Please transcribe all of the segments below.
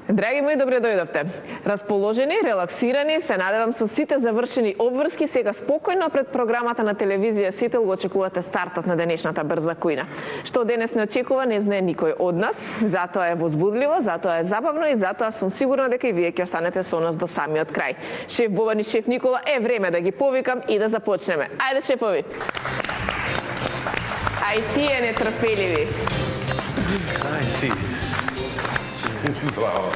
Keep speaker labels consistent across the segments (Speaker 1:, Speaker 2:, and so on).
Speaker 1: Драги мои, добре дојдовте. Расположени, релаксирани, се надевам со сите завршени обврски, сега спокојно пред програмата на телевизија Сител го очекувате стартот на денешната брза кујна. Што денес не очекува, не знае никој од нас, затоа е возбудливо, затоа е забавно и затоа сум сигурна дека и вие ќе останете со нас до самиот крај. Шеф Бобан и шеф Никола, е време да ги повикам и да започнеме. Ајде, шефови. Ај тие нетрпеливи.
Speaker 2: Ај си. Здраво.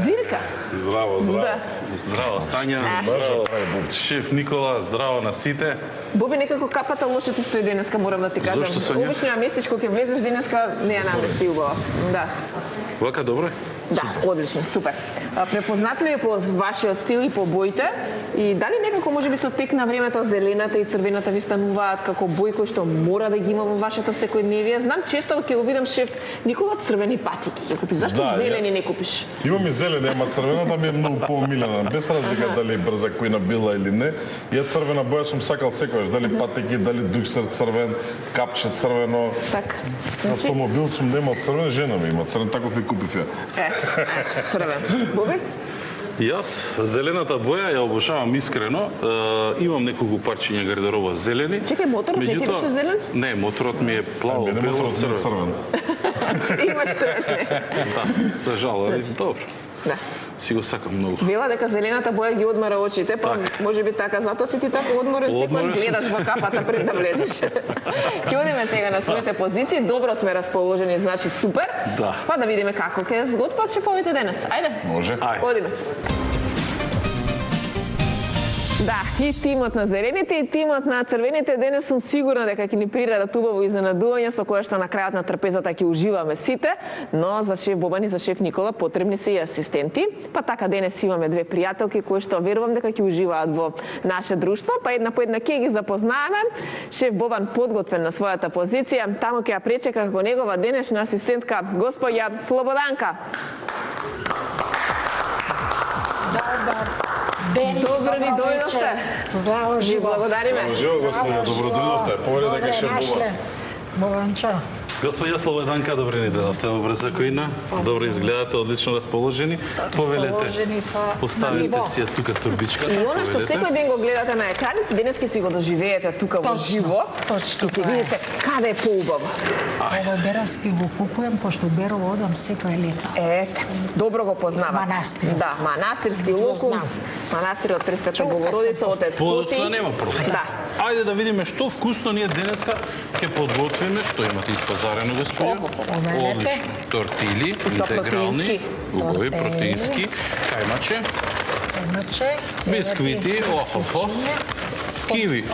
Speaker 1: Дзирка.
Speaker 2: Здраво, здраво. Здраво, Сања. Здраво, шеф Никола. Здраво на сите.
Speaker 1: Боби, некако капата лошо ти стои денеска, морам да ти кажам.
Speaker 2: Зошто, Сања?
Speaker 1: Обично на местечко ќе влезеш денеска, не ја намести убава. Да.
Speaker 2: Вака добро?
Speaker 1: Да, одлично, супер. Препознатливи по вашиот стил и по боите, и дали некако можеби со тек на времето зелената и црвената ви стануваат како бој кој што мора да ги има во вашето секојдневие? Знам често ќе го видам шеф Никола црвени патики ќе купи. Зашто зелени не купиш?
Speaker 3: Имам и зелени, ама црвената ми е многу поомилена. Без разлика дали брза кујна била или не. Ја црвена боја сум сакал секогаш, дали патики, дали дуксер црвен, капче црвено.
Speaker 1: Така.
Speaker 3: Автомобил сум немал црвен, жена ми има црвен, таков и купив ја.
Speaker 1: Црвен. Боби?
Speaker 2: Јас зелената боја ја обожавам искрено. Имам неколку парчиња гардероба зелени.
Speaker 1: Чекај, моторот не ти беше зелен?
Speaker 2: Не, моторот ми е плаво,
Speaker 3: Мене
Speaker 2: бело,
Speaker 3: моторот ми е црвен.
Speaker 1: Имаш црвен.
Speaker 2: Да, за жал, али добро.
Speaker 1: Да.
Speaker 2: Си го сакам многу.
Speaker 1: Вела дека зелената боја ги одмара очите, па можеби така, затоа си ти така одморен, секогаш гледаш во капата пред да влезеш. Ќе одиме сега на своите позиции, добро сме расположени, значи супер.
Speaker 2: Да.
Speaker 1: Па да видиме како ќе сготват шефовите денес. Ајде.
Speaker 3: Може.
Speaker 1: Одиме. Да, и тимот на зелените и тимот на црвените денес сум сигурна дека ќе ни приредат убаво изненадување со кое што на крајот на трпезата ќе уживаме сите, но за шеф Бобан и за шеф Никола потребни се и асистенти. Па така денес имаме две пријателки кои што верувам дека ќе уживаат во наше друштво, па една по една ќе ги запознаеме. Шеф Бобан подготвен на својата позиција, таму ќе ја пречека како негова денешна асистентка госпоѓа Слободанка. Добро ни дојдовте.
Speaker 4: Здраво, живо.
Speaker 1: Благодариме.
Speaker 3: Живо, господине, добро дојдовте. Повеќе дека шеф Бобан.
Speaker 4: Бобанчо.
Speaker 2: Господја Слободанка, добре ни дојдовте во брза кујна. Добро изгледате, одлично расположени. Повелете. Поставете си ја тука турбичката.
Speaker 1: И она што секој ден го гледате на екраните, денес ќе си го доживеете тука во живо.
Speaker 4: Точно.
Speaker 1: И ќе видите каде е поубаво.
Speaker 4: Ово Беровски го купувам, пошто Берово одам секој лето.
Speaker 1: Ете, добро го познава.
Speaker 4: Манастирот.
Speaker 1: Да, манастирски лукум. Манастирот при Света Богородица, отец Коти.
Speaker 2: Подоцна нема проблем.
Speaker 1: Да.
Speaker 2: Ајде да видиме што вкусно ние денеска ќе подготвиме, што имате испазарено, господја. Одлично. Тортили, интегрални, убави, протеински, кајмаче, бисквити, охо. Киви,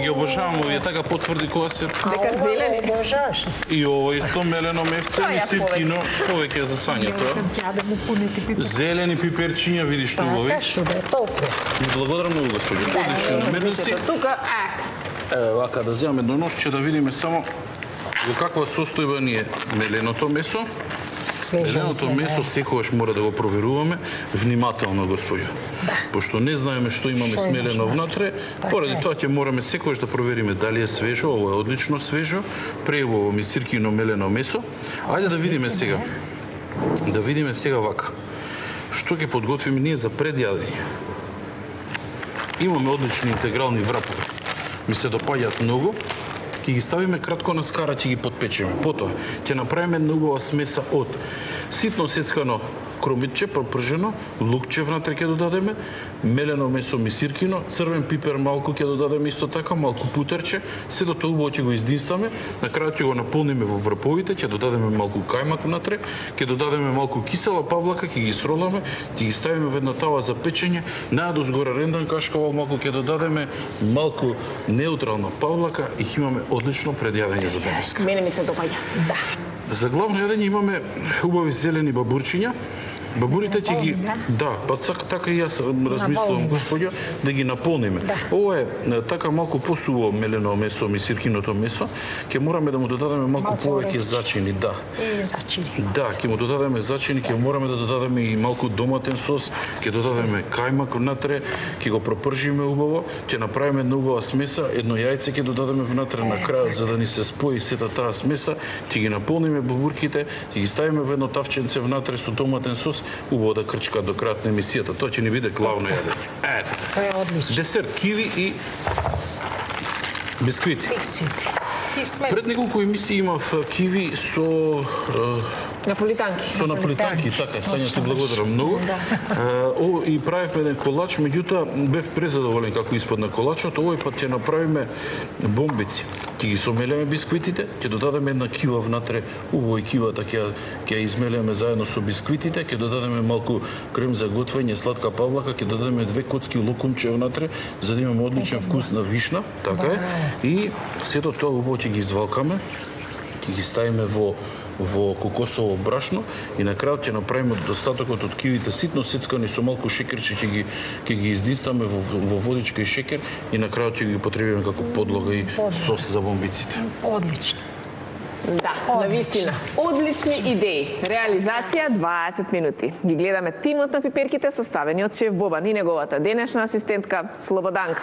Speaker 2: ги обожавам овие така потврди кога се.
Speaker 1: Дека зелени.
Speaker 4: Обожаваш.
Speaker 2: И ова исто мелено мевце и сиркино, повеќе за Сањето. Зелени пиперчиња, видиш што убави.
Speaker 4: Така, што бе, толку.
Speaker 2: Благодарам многу, господи. Одлични намирници.
Speaker 1: Тука,
Speaker 2: Еве вака да земам едно ножче да видиме само во каква состојба ни е меленото месо. Меленото месо секогаш мора да го проверуваме внимателно, господја. Пошто не знаеме што имаме смелено внатре, поради тоа ќе мораме секогаш да провериме дали е свежо, ово е одлично свежо, преубаво ми сиркино мелено месо. Ајде да видиме сега. Да видиме сега вака. Што ќе подготвиме ние за предјадење? Имаме одлични интегрални врапови. Ми се допаѓаат многу. Ќе ги ставиме кратко на скара, ќе ги подпечеме. Потоа ќе направиме една убава смеса од ситно сецкано кромитче, пропржено, лукче внатре ќе додадеме, мелено месо мисиркино, црвен пипер малку ќе додадеме исто така, малку путерче, сето тоа убаво ќе го издинстваме, на крајот ќе го наполниме во враповите, ќе додадеме малку кајмак внатре, ќе додадеме малку кисела павлака, ќе ги сроламе, ќе ги ставиме во една тава за печење, најадозгора рендан кашкавал, малку ќе додадеме малку неутрална павлака и ќе имаме одлично предјадење за денеска.
Speaker 1: мене ми се допаѓа.
Speaker 4: Да.
Speaker 2: За главно јадење имаме убави зелени бабурчиња. Бабурите ќе ги па така и јас размислувам, господја, да ги наполниме. Ова е така малку посуво мелено месо, мисиркиното месо, ќе мораме да му додадеме малку повеќе зачини, да.
Speaker 4: И зачини.
Speaker 2: Да, ќе му додадеме зачини, ќе мораме да додадеме и малку доматен сос, ќе додадеме кајмак внатре, ќе го пропржиме убаво, ќе направиме една убава смеса, едно јајце ќе додадеме внатре на крајот за да ни се спои сета таа смеса, ќе ги наполниме бабурките, ќе ги ставиме во едно тавченце внатре со доматен сос вкус, убаво да крчка до крајот на емисијата. Тоа ќе ни биде главно јадење. Ето.
Speaker 4: Тоа е одлично.
Speaker 2: Десерт, киви и бисквити. Пред неколку емисии имав киви со
Speaker 1: Наполитанки.
Speaker 2: Со наполитанки, така, Сања ти благодарам многу. И правевме еден колач, меѓутоа бев презадоволен како испадна колачот. Овој пат ќе направиме бомбици. Ќе ги сомелеме бисквитите, ќе додадеме една кива внатре, убаво и кивата ќе ја измелеме заедно со бисквитите, ќе додадеме малку крем за готвење, сладка павлака, ќе додадеме 2 коцки лукумче внатре, за да имаме одличен вкус на вишна, така е. И сето тоа убаво ќе ги извалкаме, ќе ги ставиме во кокосово брашно и на крајот ќе направиме достатокот од кивите ситно сецкани со малку шекерче, ќе ги издистаме во водичка и шекер и на крајот ќе ги потребиме како подлога и сос за бомбиците.
Speaker 4: Одлично.
Speaker 1: Да, навистина. Одлични идеи. Реализација 20 минути. Ги гледаме тимот на пиперките составени од шеф Бобан и неговата денешна асистентка Слободанка.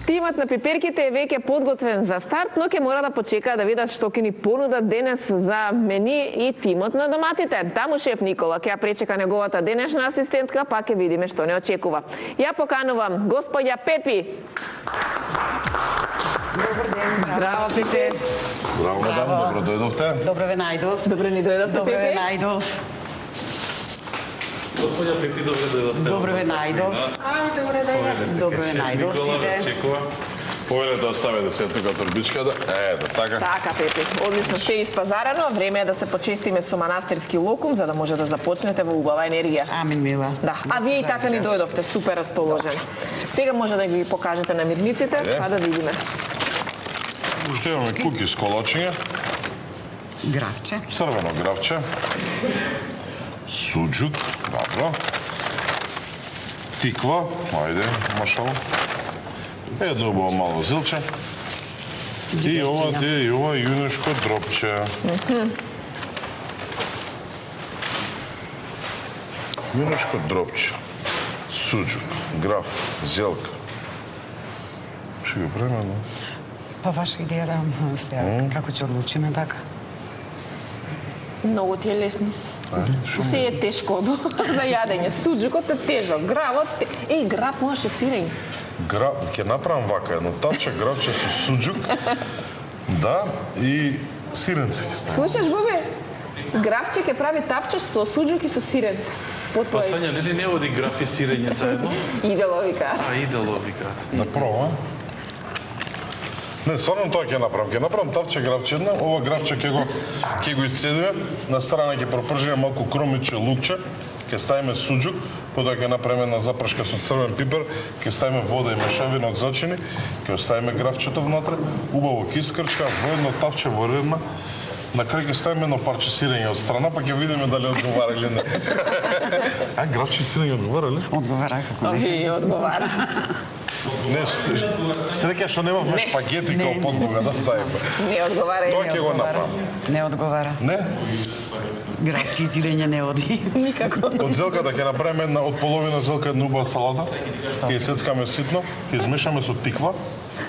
Speaker 1: Тимот на пиперките е веќе подготвен за старт, но ќе мора да почекаа да видат што ќе ни понудат денес за мени и тимот на доматите. Таму шеф Никола ќе ја пречека неговата денешна асистентка, па ќе видиме што не очекува. Ја поканувам господја Пепи.
Speaker 5: Добар ден, здраво.
Speaker 1: Здравствуйте.
Speaker 3: Здраво, мадам, добро дојдовте.
Speaker 5: Добро ве најдов.
Speaker 1: Добре ни дојдовте,
Speaker 5: Добро ве
Speaker 1: Пепи.
Speaker 5: најдов.
Speaker 2: Господја Пепи, добро дојдовте.
Speaker 5: Добро ве најдов.
Speaker 4: Добре да ја.
Speaker 5: Добро ве најдов сите.
Speaker 3: Повелете оставете се тука турбичката. Ето, така.
Speaker 1: Така, Пепи. Одлично се испазарано. Време е да се почестиме со манастирски локум, за да може да започнете во убава енергија.
Speaker 5: Амин, мила.
Speaker 1: Да, а вие и така ни дојдовте, супер расположени. Сега може да ги покажете на мирниците, па да видиме.
Speaker 3: Уште имаме куки с колачиња,
Speaker 5: Гравче.
Speaker 3: црвено гравче, суџук, добро, тиква, ајде, машало, едно убаво мало зилче, и ова јунешко дропче. Јунешко дропче, суџук, граф, зелка. Ще го правиме, но?
Speaker 5: Па ваша идеја да сега како ќе одлучиме така.
Speaker 1: Многу ти е лесно. Се е тешко за јадење. Суџукот е тежок, гравот... грав може сирење.
Speaker 3: Грав, ќе направам вака, едно тавче гравче со суџук, да, и сиренце ќе ставам.
Speaker 1: Слушаш, Боби? Гравче ќе прави тавче со суџук и со сиренце. По
Speaker 2: Па
Speaker 1: твој
Speaker 2: Сања, нели не оди граф и сирење заедно?
Speaker 1: идело вика.
Speaker 2: А идело викаат.
Speaker 3: Да пробам. Не, стварно тоа ќе направам. Ќе направам тавче гравче една, ова гравче ќе го исцедиме, на страна ќе пропржиме малку кромиче, лукче, ќе ставиме суџук, потоа ќе направиме една запршка со црвен пипер, ќе ставиме вода и мешавина од зачини, ќе оставиме гравчето внатре, убаво ќе искрчка, во едно тавче во редна. На крај ќе ставиме едно парче сирење од страна, па ќе видиме дали одговара или не. А гравче сирење одговара ли?
Speaker 5: Одговара како не.
Speaker 1: Одговара.
Speaker 3: Не, среќа што немавме шпагети како подлога да ставиме.
Speaker 1: Не одговара и
Speaker 3: Тоа
Speaker 1: не
Speaker 3: ќе го
Speaker 1: одговара.
Speaker 3: направам.
Speaker 5: Не одговара.
Speaker 3: Не?
Speaker 5: Гравче и сирење не оди.
Speaker 1: Никако.
Speaker 3: Од зелката ќе направиме една од половина зелка една убава салата. Ќе ја сецкаме ситно, ќе измешаме со тиква,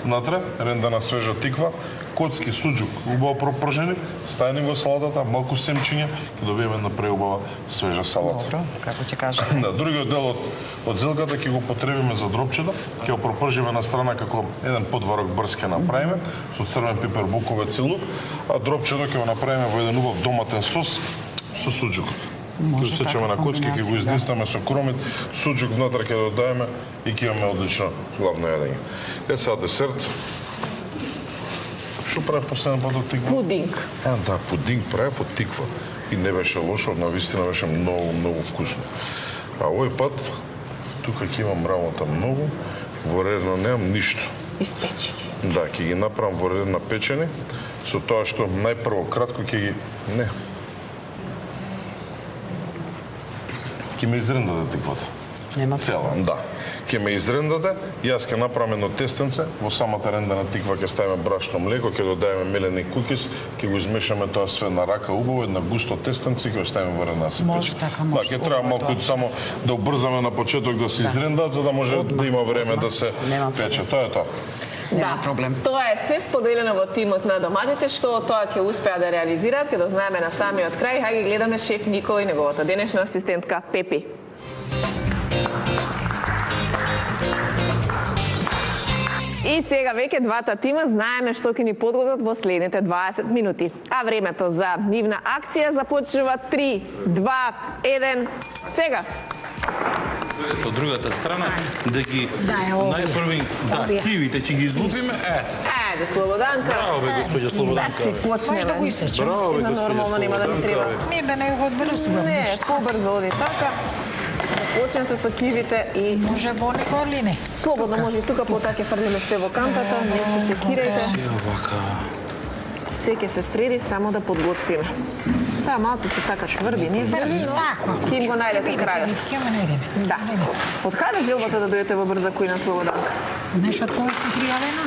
Speaker 3: внатре рендана свежа тиква, коцки суџук убаво пропржени, ставени во салатата, малку семчиња, ќе добиеме една преубава свежа салата.
Speaker 5: Добро, како ќе кажете.
Speaker 3: Да, другиот дел од зелката ќе го потребиме за дропчето, ќе го пропржиме на страна како еден подварок брз ќе направиме со црвен пипер, буковец и лук, а дропчето ќе го направиме во еден убав доматен сос со суџукот. Ќе го сечеме на коцки, ќе го издистаме со кромит, суџук внатре ќе додадеме и ќе имаме одлично главно јадење. Е сега десерт. Што прави последен пат од тиква?
Speaker 1: Пудинг.
Speaker 3: Да, пудинг прави од тиква. И не беше лошо, навистина беше многу вкусно. А овој пат, тука ќе имам работа многу, во редно немам ништо.
Speaker 1: Испечи ги.
Speaker 3: Да, ќе ги направам во редна печени, со тоа што најпрво кратко ќе ги... Не. Ќе ме изрендаде тиквата.
Speaker 5: Нема
Speaker 3: Цела, да. Ќе ме изрендаде, јас ќе направам едно тестенце, во самата рендана тиква ќе ставиме брашно млеко, ќе додадеме мелени кукис, ќе го измешаме тоа све на рака убаво, една густо тестенце ќе го ставиме во редна се
Speaker 5: Може
Speaker 3: пече.
Speaker 5: така, може.
Speaker 3: Да, ќе треба
Speaker 5: Убаво е
Speaker 3: малку
Speaker 5: тоа.
Speaker 3: само да убрзаме на почеток да се изрендаат, за да може да има време да се
Speaker 5: Нема
Speaker 3: пече. Тоа е тоа.
Speaker 5: нема проблем.
Speaker 1: Тоа е се споделено во тимот на доматите, што тоа ќе успеа да реализираат, ќе дознаеме на самиот крај. Хајде гледаме шеф Никола и неговата денешна асистентка Пепи. И сега веќе двата тима знаеме што ќе ни подготват во следните 20 минути. А времето за нивна акција започнува 3, 2, 1, сега.
Speaker 2: Од другата страна да ги најпрви кивите ќе ги излупиме.
Speaker 1: Ајде, Слободанка.
Speaker 2: Браво бе, госпоѓа Слободанка.
Speaker 1: Да си почнеме.
Speaker 5: Може да го исечем.
Speaker 2: Браво бе,
Speaker 1: Нормално нема да ми треба.
Speaker 5: Не, да не го одврзувам
Speaker 1: Не,
Speaker 5: ништо.
Speaker 1: побрзо оди така. Започнете со кивите и
Speaker 5: Може во него или не?
Speaker 1: слободно може и тука потоа ќе фрлиме све во кантата, не се секирајте.
Speaker 2: Вака.
Speaker 1: Се ќе се среди, само да подготвиме. Да, малце се така тврди, не зрели, но ќе им го најдете крајот.
Speaker 5: Ќе ме најдеме.
Speaker 1: Да. Од каде желбата да дојдете во брза којна Слободанка?
Speaker 5: Знаеш од кога сум пријавена?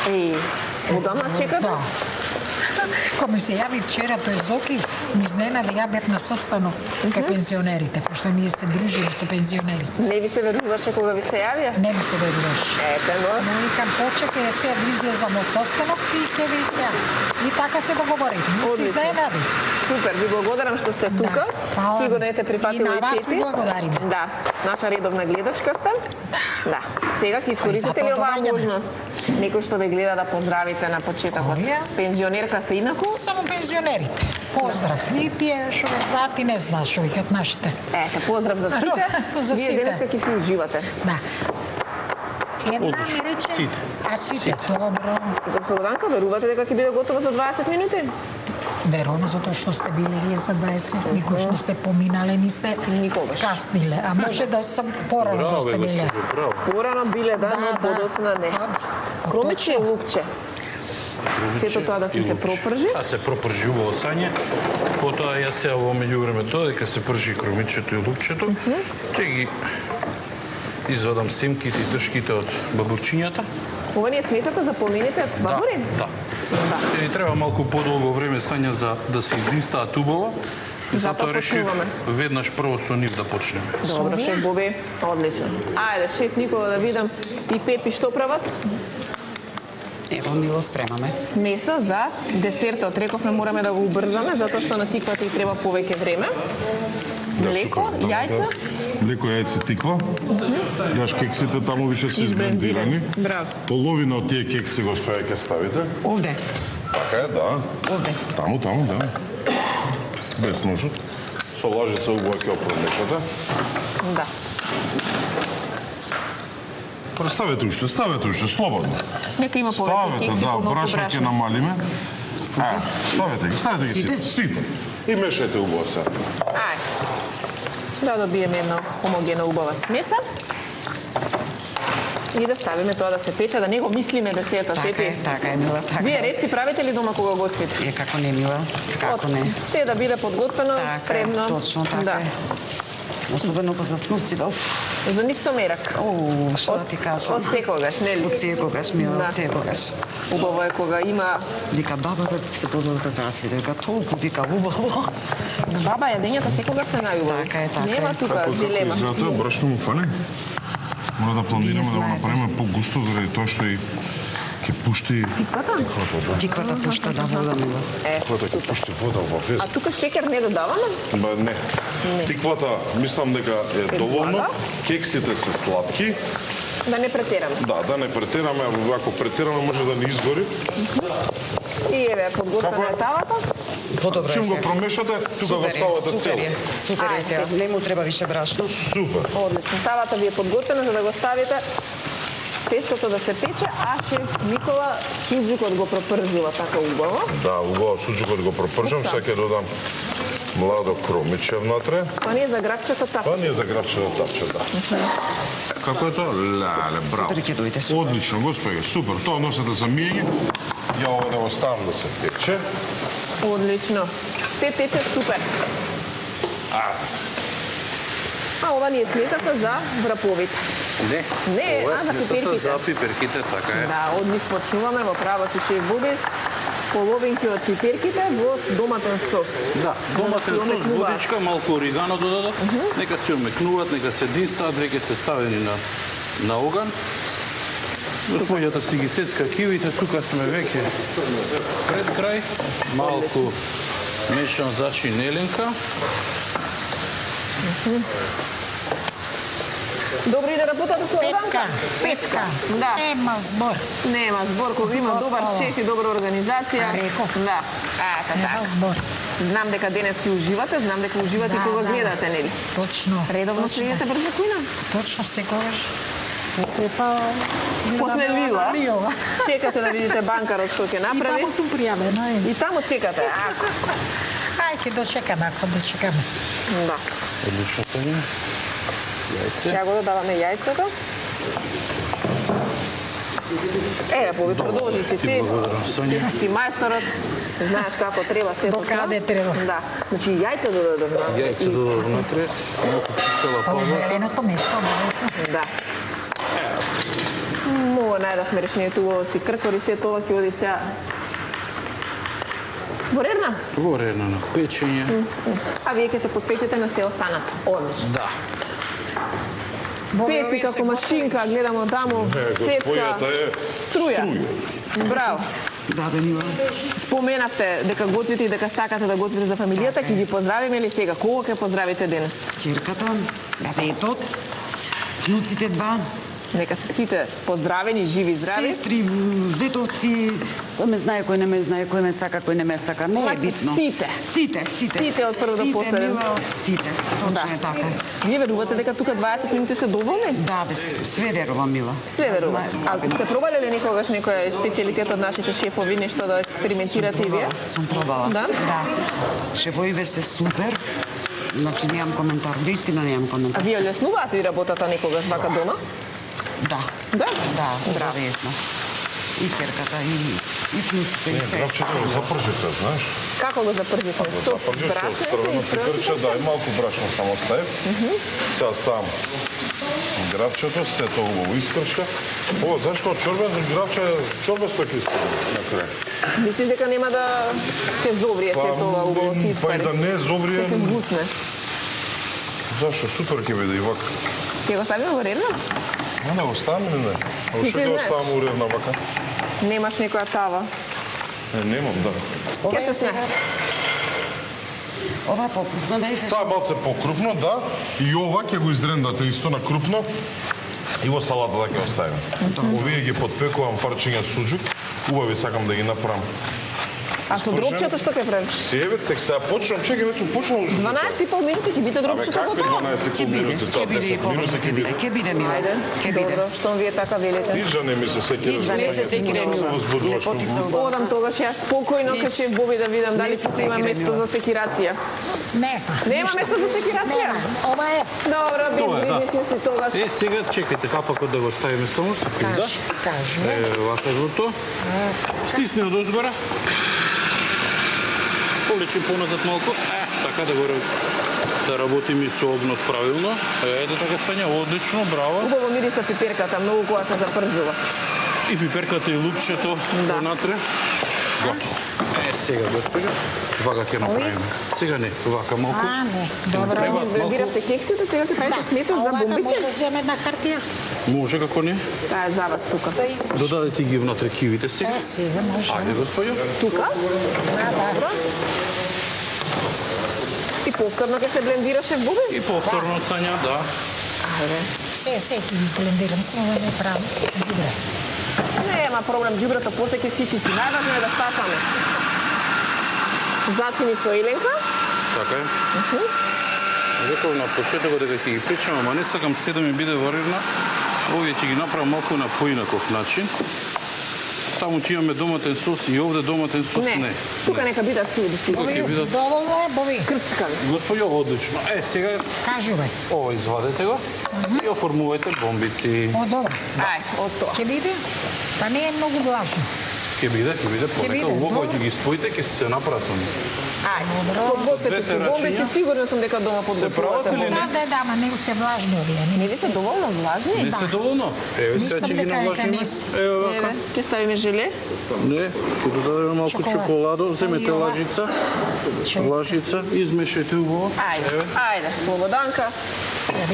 Speaker 1: Еј, одамна чекате?
Speaker 5: Да. Кога ми се јави вчера тој Зоки, ми изненади, ја бев на состанок кај пензионерите, пошто ние се дружиме со пензионери.
Speaker 1: Не ви се веруваше кога ви се јавија?
Speaker 5: Не ми се веруваше.
Speaker 1: Ете, но...
Speaker 5: Но викам, почекај сега да излезам од состанок и ќе ви се јави. И така се договоривме. Ми се
Speaker 1: Одлично.
Speaker 5: изненади.
Speaker 1: Супер, ви благодарам што сте тука.
Speaker 5: фала.
Speaker 1: Сигурно ете прифатило
Speaker 5: И на вас
Speaker 1: Пепи.
Speaker 5: ви благодариме.
Speaker 1: Да, наша редовна гледачка сте. Да. Сега ќе искористите ли
Speaker 5: Затоа
Speaker 1: оваа
Speaker 5: доаѓаме.
Speaker 1: можност? Некој што ве гледа да поздравите на почетокот.
Speaker 5: Која?
Speaker 1: Пензионерка сте инаку?
Speaker 5: Само пензионерите. Поздрав. И тие што ме знаат и не знаат што викат нашите.
Speaker 1: Ете, поздрав за сите.
Speaker 5: За
Speaker 1: Вие
Speaker 5: сите.
Speaker 1: денеска ќе си уживате.
Speaker 5: Да. Една
Speaker 2: Одлично.
Speaker 5: ми рече,
Speaker 2: Сите.
Speaker 5: а сите, добро.
Speaker 1: За Слободанка, верувате дека ќе биде готово за 20 минути?
Speaker 5: Верувам, затоа што сте били вие за 20. Никош не сте поминале, ни сте
Speaker 1: Никогаш.
Speaker 5: касниле. А може да сам порано да
Speaker 2: Браво бе,
Speaker 5: сте биле.
Speaker 2: господи, браво.
Speaker 1: Порано биле, да, но подоцна не. Кромиче и лукче. Сето тоа да си се пропржи.
Speaker 2: А се пропржи убаво сање. Потоа ја сега во меѓувремето дека се пржи кромичето и лукчето, ќе ги извадам семките и дршките од бабурчињата.
Speaker 1: Ова ни е смесата за полнените бабури?
Speaker 2: Да. Ќе ни треба малку подолго време сања за да се издинстаат убаво. И затоа решив
Speaker 1: почнуваме.
Speaker 2: веднаш прво со нив да почнеме.
Speaker 1: Добро, шеф Боби, одлично. Ајде, шеф Никола, да видам и Пепи што прават.
Speaker 5: Ево, мило спремаме.
Speaker 1: Смеса за десертот. Рековме мораме да го убрзаме, затоа што на тиквата и треба повеќе време. Млеко, јајца,
Speaker 3: Млеко, јајце, тиква. Јаш кексите таму више се изблендирани.
Speaker 1: Браво.
Speaker 3: Половина од тие кекси, господја, ќе ставите.
Speaker 5: Овде,
Speaker 3: Така е, да.
Speaker 5: овде.
Speaker 3: Таму, да. Без ножот. Со лажица убаво ќе опромешате.
Speaker 1: да.
Speaker 3: Ставете уште, слободно.
Speaker 1: Нека има повеќе
Speaker 3: Ставете,
Speaker 1: кекси,
Speaker 3: да,
Speaker 1: помалку
Speaker 3: брашно ќе
Speaker 1: брашно.
Speaker 3: намалиме. Ставете ги
Speaker 5: Сите?
Speaker 3: сите. И мешајте убаво се.
Speaker 1: Ајде. Да добиеме една хомогена убава смеса. И да ставиме тоа да се пече, да не го мислиме десертот, Пепи.
Speaker 5: Така е, мила, така
Speaker 1: Вие
Speaker 5: е.
Speaker 1: реци правите ли дома кога готвите?
Speaker 5: Е, како не, мила, како не.
Speaker 1: Се да биде подготвено,
Speaker 5: Така е,
Speaker 1: спремно.
Speaker 5: точно така
Speaker 1: да.
Speaker 5: е. Особено па за внуци, да,
Speaker 1: За нив со мерак.
Speaker 5: што да ти кажам.
Speaker 1: Од секогаш, нели?
Speaker 5: Од секогаш, мила,
Speaker 1: Да.
Speaker 5: од секогаш.
Speaker 1: Убаво е кога има
Speaker 5: Вика, бабата ти се позната траси, дека толку вика убаво.
Speaker 1: баба јадењата секогаш се најубаво.
Speaker 5: Така е, така
Speaker 1: Нема
Speaker 5: е.
Speaker 1: тука дилема.
Speaker 3: Изгледа, брашно му фане? Мора да планираме да го
Speaker 5: знаете.
Speaker 3: направиме по-густо, заради тоа што и ќе пушти...
Speaker 1: Тиквата?
Speaker 5: Тиквата пушта да вода, мила.
Speaker 3: Тиквата ќе пушти вода во вест.
Speaker 1: А тука шеќер не додаваме?
Speaker 3: Ба, не. Тиквата, мислам дека е доволно.
Speaker 1: блага?
Speaker 3: Кексите се сладки.
Speaker 1: Да не претераме.
Speaker 3: Да не претераме, ако претераме може да ни изгори.
Speaker 1: И еве, подготвена е тавата.
Speaker 5: Подобро е
Speaker 3: Чим го
Speaker 5: сега.
Speaker 3: промешате, тука го
Speaker 5: Супер е,
Speaker 3: ставате
Speaker 5: супер
Speaker 3: цело.
Speaker 5: е. Супер е сега. Не му треба више брашно.
Speaker 3: Супер.
Speaker 1: Одлично. Тавата ви е подготвена за да го ставите тестото да се пече, а шеф Никола суџукот го пропржува така убаво.
Speaker 3: Да, убаво суџукот го пропржам, сега ќе додам младо кромиче внатре.
Speaker 1: Па ние за грабчето
Speaker 3: Па
Speaker 1: тапче.
Speaker 3: ние за грабчето тапче, да. Како е тоа? Леле, браво.
Speaker 5: Супер ќе дојде, супер.
Speaker 3: Одлично, господи, супер. Тоа носете за мијање. Ја ова да го ставам да се пече.
Speaker 1: Одлично. Се тече супер. А ова ни е смесата за враповите. Не,
Speaker 2: ова
Speaker 1: а, за
Speaker 2: смесата
Speaker 1: пиперките.
Speaker 2: за пиперките, така е.
Speaker 1: Да, од нив почнуваме во право си шеф Боби. Половинки од пиперките во доматен сос.
Speaker 2: Да, доматен
Speaker 1: Си
Speaker 2: сос,
Speaker 1: омекнуваат.
Speaker 2: водичка, малку оригано додадов, нека се омекнуваат, нека се динстаат, веќе се ставени на оган. Господјата си ги сецка кивите, тука сме веќе пред крај. Малку мешан зачин Еленка.
Speaker 1: Добро иде работата со Иванка?
Speaker 5: Петка.
Speaker 1: Да.
Speaker 5: Нема збор.
Speaker 1: Нема збор, кога има добар шеф и добра организација.
Speaker 5: Реков.
Speaker 1: Да. Така.
Speaker 5: Нема збор.
Speaker 1: Знам дека денес ќе уживате, знам дека уживате кога гледате, нели?
Speaker 5: Точно.
Speaker 1: Редовно следите Брзакуина?
Speaker 5: Точно секогаш. Па
Speaker 1: После Лила. Чекате да видите банкарот што ќе
Speaker 5: И
Speaker 1: направи.
Speaker 5: таму сум пријавена.
Speaker 1: И таму чекате.
Speaker 5: Ајде дочекаме, ако дочекаме.
Speaker 1: Да.
Speaker 2: Одлично Тања. Јајце.
Speaker 1: Ја го додаваме јајцето. Ви продолжи си ти.
Speaker 2: благодарам, Сонја.
Speaker 1: Ти си мајсторот. Знаеш како треба се
Speaker 5: До каде треба.
Speaker 1: Да. Значи јајце додадов.
Speaker 2: Јајце додадов внатре, малку кисела
Speaker 5: Па
Speaker 2: палма.
Speaker 5: умеленото место, обавесо.
Speaker 1: Да. Мога најдахме решението убаво си кркори, се тоа ќе оди сега. Борерна?
Speaker 2: Горена на печење.
Speaker 1: А вие ќе се посветите на се останато. Одлично.
Speaker 2: Да.
Speaker 1: Пети како машинка, гледам таму, сецка,
Speaker 3: Господјата е
Speaker 1: струја. Браво.
Speaker 6: Да, Мила.
Speaker 1: Споменавте дека готвите и дека сакате да готвите за фамилијата, ќе ги поздравиме ли сега? Кого ќе поздравите денес?
Speaker 6: Черката, зетот, внуците два,
Speaker 1: Нека се сите поздравени, живи и здрави.
Speaker 6: сестри, зетовци, кој ме знае, кој не ме знае, кој ме сака, кој не ме сака, не е битно.
Speaker 1: Сите.
Speaker 6: Сите.
Speaker 1: Сите од прво до последен.
Speaker 6: Мила, сите. Точно е така.
Speaker 1: Вие верувате дека тука 20 минути се доволни?
Speaker 6: Да, бе, све верувам, Мила.
Speaker 1: Све верувам.
Speaker 6: Знае,
Speaker 1: А сте пробале ли никогаш некој специјалитет од нашите шефови, нешто да експериментирате и вие?
Speaker 6: Сум пробала.
Speaker 1: Да?
Speaker 6: Да. Шефовиве се супер. Значи немам коментар, вистина немам
Speaker 1: А
Speaker 6: коментар.
Speaker 1: вие леснуваате ли работата некогаш вака дома?
Speaker 6: Да.
Speaker 1: Да?
Speaker 6: Да, обавезно. И черката, и внуците, и се.
Speaker 3: Гравчето го запржите, знаеш?
Speaker 1: Како го запржите? Со
Speaker 3: Запржиш со
Speaker 1: брашно
Speaker 3: црвено
Speaker 1: и
Speaker 3: пиперче, да, и малку брашно само ставив. Сега ставам гравчето, се тоа убаво искршка. Ова, знаеш како чорбен, гравче, чорбе стој киска на крај.
Speaker 1: Мислиш дека нема да ќе зоврие се тоа убаво ти
Speaker 3: па и
Speaker 1: испари?
Speaker 3: да не зоврие,
Speaker 1: Ќе се сгусне.
Speaker 3: зашо супер ќе биде и вака.
Speaker 1: Ќе го ставиме во редно?
Speaker 3: А не го ставам или не? А
Speaker 1: Ти
Speaker 3: што
Speaker 1: си
Speaker 3: ќе го
Speaker 1: знаеш.
Speaker 3: ставам уредна вака?
Speaker 1: Немаш некоја тава.
Speaker 3: Немам, да.
Speaker 1: Ќе се сне.
Speaker 6: Ова е покрупно, да и се.
Speaker 3: Таа малце покрупно, да. И ова ќе го издрендате исто на крупно. И во салатата ќе го ставим. Овие ги подпекувам парчиња суџук. Убави сакам да ги направам.
Speaker 1: А со дропчето што ќе правиш?
Speaker 3: Себе, тек сега почнам, чекай, веќе сум почнал уште.
Speaker 1: 12,5 минути ќе биде
Speaker 3: Абе,
Speaker 1: дропчето
Speaker 3: какви
Speaker 1: готово?
Speaker 3: 12
Speaker 6: Ќе биде,
Speaker 3: минути,
Speaker 6: ќе
Speaker 3: тоа
Speaker 6: биде и
Speaker 3: 10 минути
Speaker 6: побрзо
Speaker 3: ќе биде.
Speaker 6: Ќе биде, Мила.
Speaker 1: Ајде,
Speaker 6: Ќе биде.
Speaker 1: добро, штом вие така велите.
Speaker 3: Иджа не ми се секира.
Speaker 1: Иджа не се
Speaker 6: секира, Мила. Лепотица во
Speaker 1: Одам тогаш јас спокојно кај шеф Боби да видам дали
Speaker 6: Не се
Speaker 1: ќе има
Speaker 6: секире,
Speaker 1: место
Speaker 6: Мила.
Speaker 1: за секирација.
Speaker 5: Нема.
Speaker 1: Нема место за секирација?
Speaker 5: Нема. Ова е.
Speaker 1: Добро, безбрижни сме си тогаш.
Speaker 2: Сега чекайте капакот да го ставиме само секунда.
Speaker 5: Кажи.
Speaker 2: Вака зото. Стисни од озгора. Полечи поназад малку. Така да работиме со огнот правилно. Ете така стања, одлично, браво.
Speaker 1: Убаво мириса пиперката, многу кога се запржува.
Speaker 2: И пиперката и лупчето внатре. Готово. Сега, господи, вака ќе направиме. Сега не, вака малку.
Speaker 5: А, не. Добро.
Speaker 1: Блендиравте кексите, сега ќе правите смесот за
Speaker 5: Овака може
Speaker 1: бомбите?
Speaker 5: да земе една хартија.
Speaker 2: Може, како не?
Speaker 1: Таа е за вас тука.
Speaker 5: Да избиш.
Speaker 2: Додадете ги внатре кивите сега.
Speaker 5: Е, сега може.
Speaker 2: Ајде, господи.
Speaker 1: Тука?
Speaker 5: Да.
Speaker 1: И повторно ќе се блендира шеф Боби?
Speaker 2: И повторно цања, да.
Speaker 1: Ајде.
Speaker 5: Се ќе изблендирам, само да не правам. Добре.
Speaker 1: Нема проблем, ѓубрето после ќе си чисти. Најважно е да стасаме. Зачини со Еленка.
Speaker 2: Така е. Реков на почетокот дека ќе ги печем, ама не сакам се да ми биде варирна. Овие ќе ги направам малку на поинаков начин. Таму ќе имаме доматен сос и овде доматен сос не.
Speaker 1: Тука нека бидат суди си.
Speaker 2: Тука ќе бидат
Speaker 5: Доволно е, Боби.
Speaker 1: Крцкави.
Speaker 2: Господјо, одлично. Сега
Speaker 5: Кажувај.
Speaker 2: ова извадете го и оформувајте бомбици.
Speaker 5: О, добро.
Speaker 1: Ај, од тоа.
Speaker 5: Ќе биде? Па не е многу влажно.
Speaker 2: Ќе биде понека
Speaker 5: биде,
Speaker 2: убаво
Speaker 5: добро.
Speaker 2: ќе ги споите, ќе се направат они.
Speaker 1: Ајде, подгответе се бомбици, сигурно сум дека дома подготвувате
Speaker 2: прават или
Speaker 1: бомбици.
Speaker 2: не?
Speaker 5: Да, ама не се влажни овие.
Speaker 1: Не ли се доволно влажни?
Speaker 2: Не се доволно? Еве сега
Speaker 5: Мислам
Speaker 2: ќе ги
Speaker 5: дека
Speaker 2: навлажиме.
Speaker 5: не се.
Speaker 2: Еве вака.
Speaker 1: Еве, ќе ставиме желе.
Speaker 2: Не, ќе додадеме малку чоколадо, земете лажица. Лажица, измешајте убаво.
Speaker 1: Ајде, ајде, Слободанка.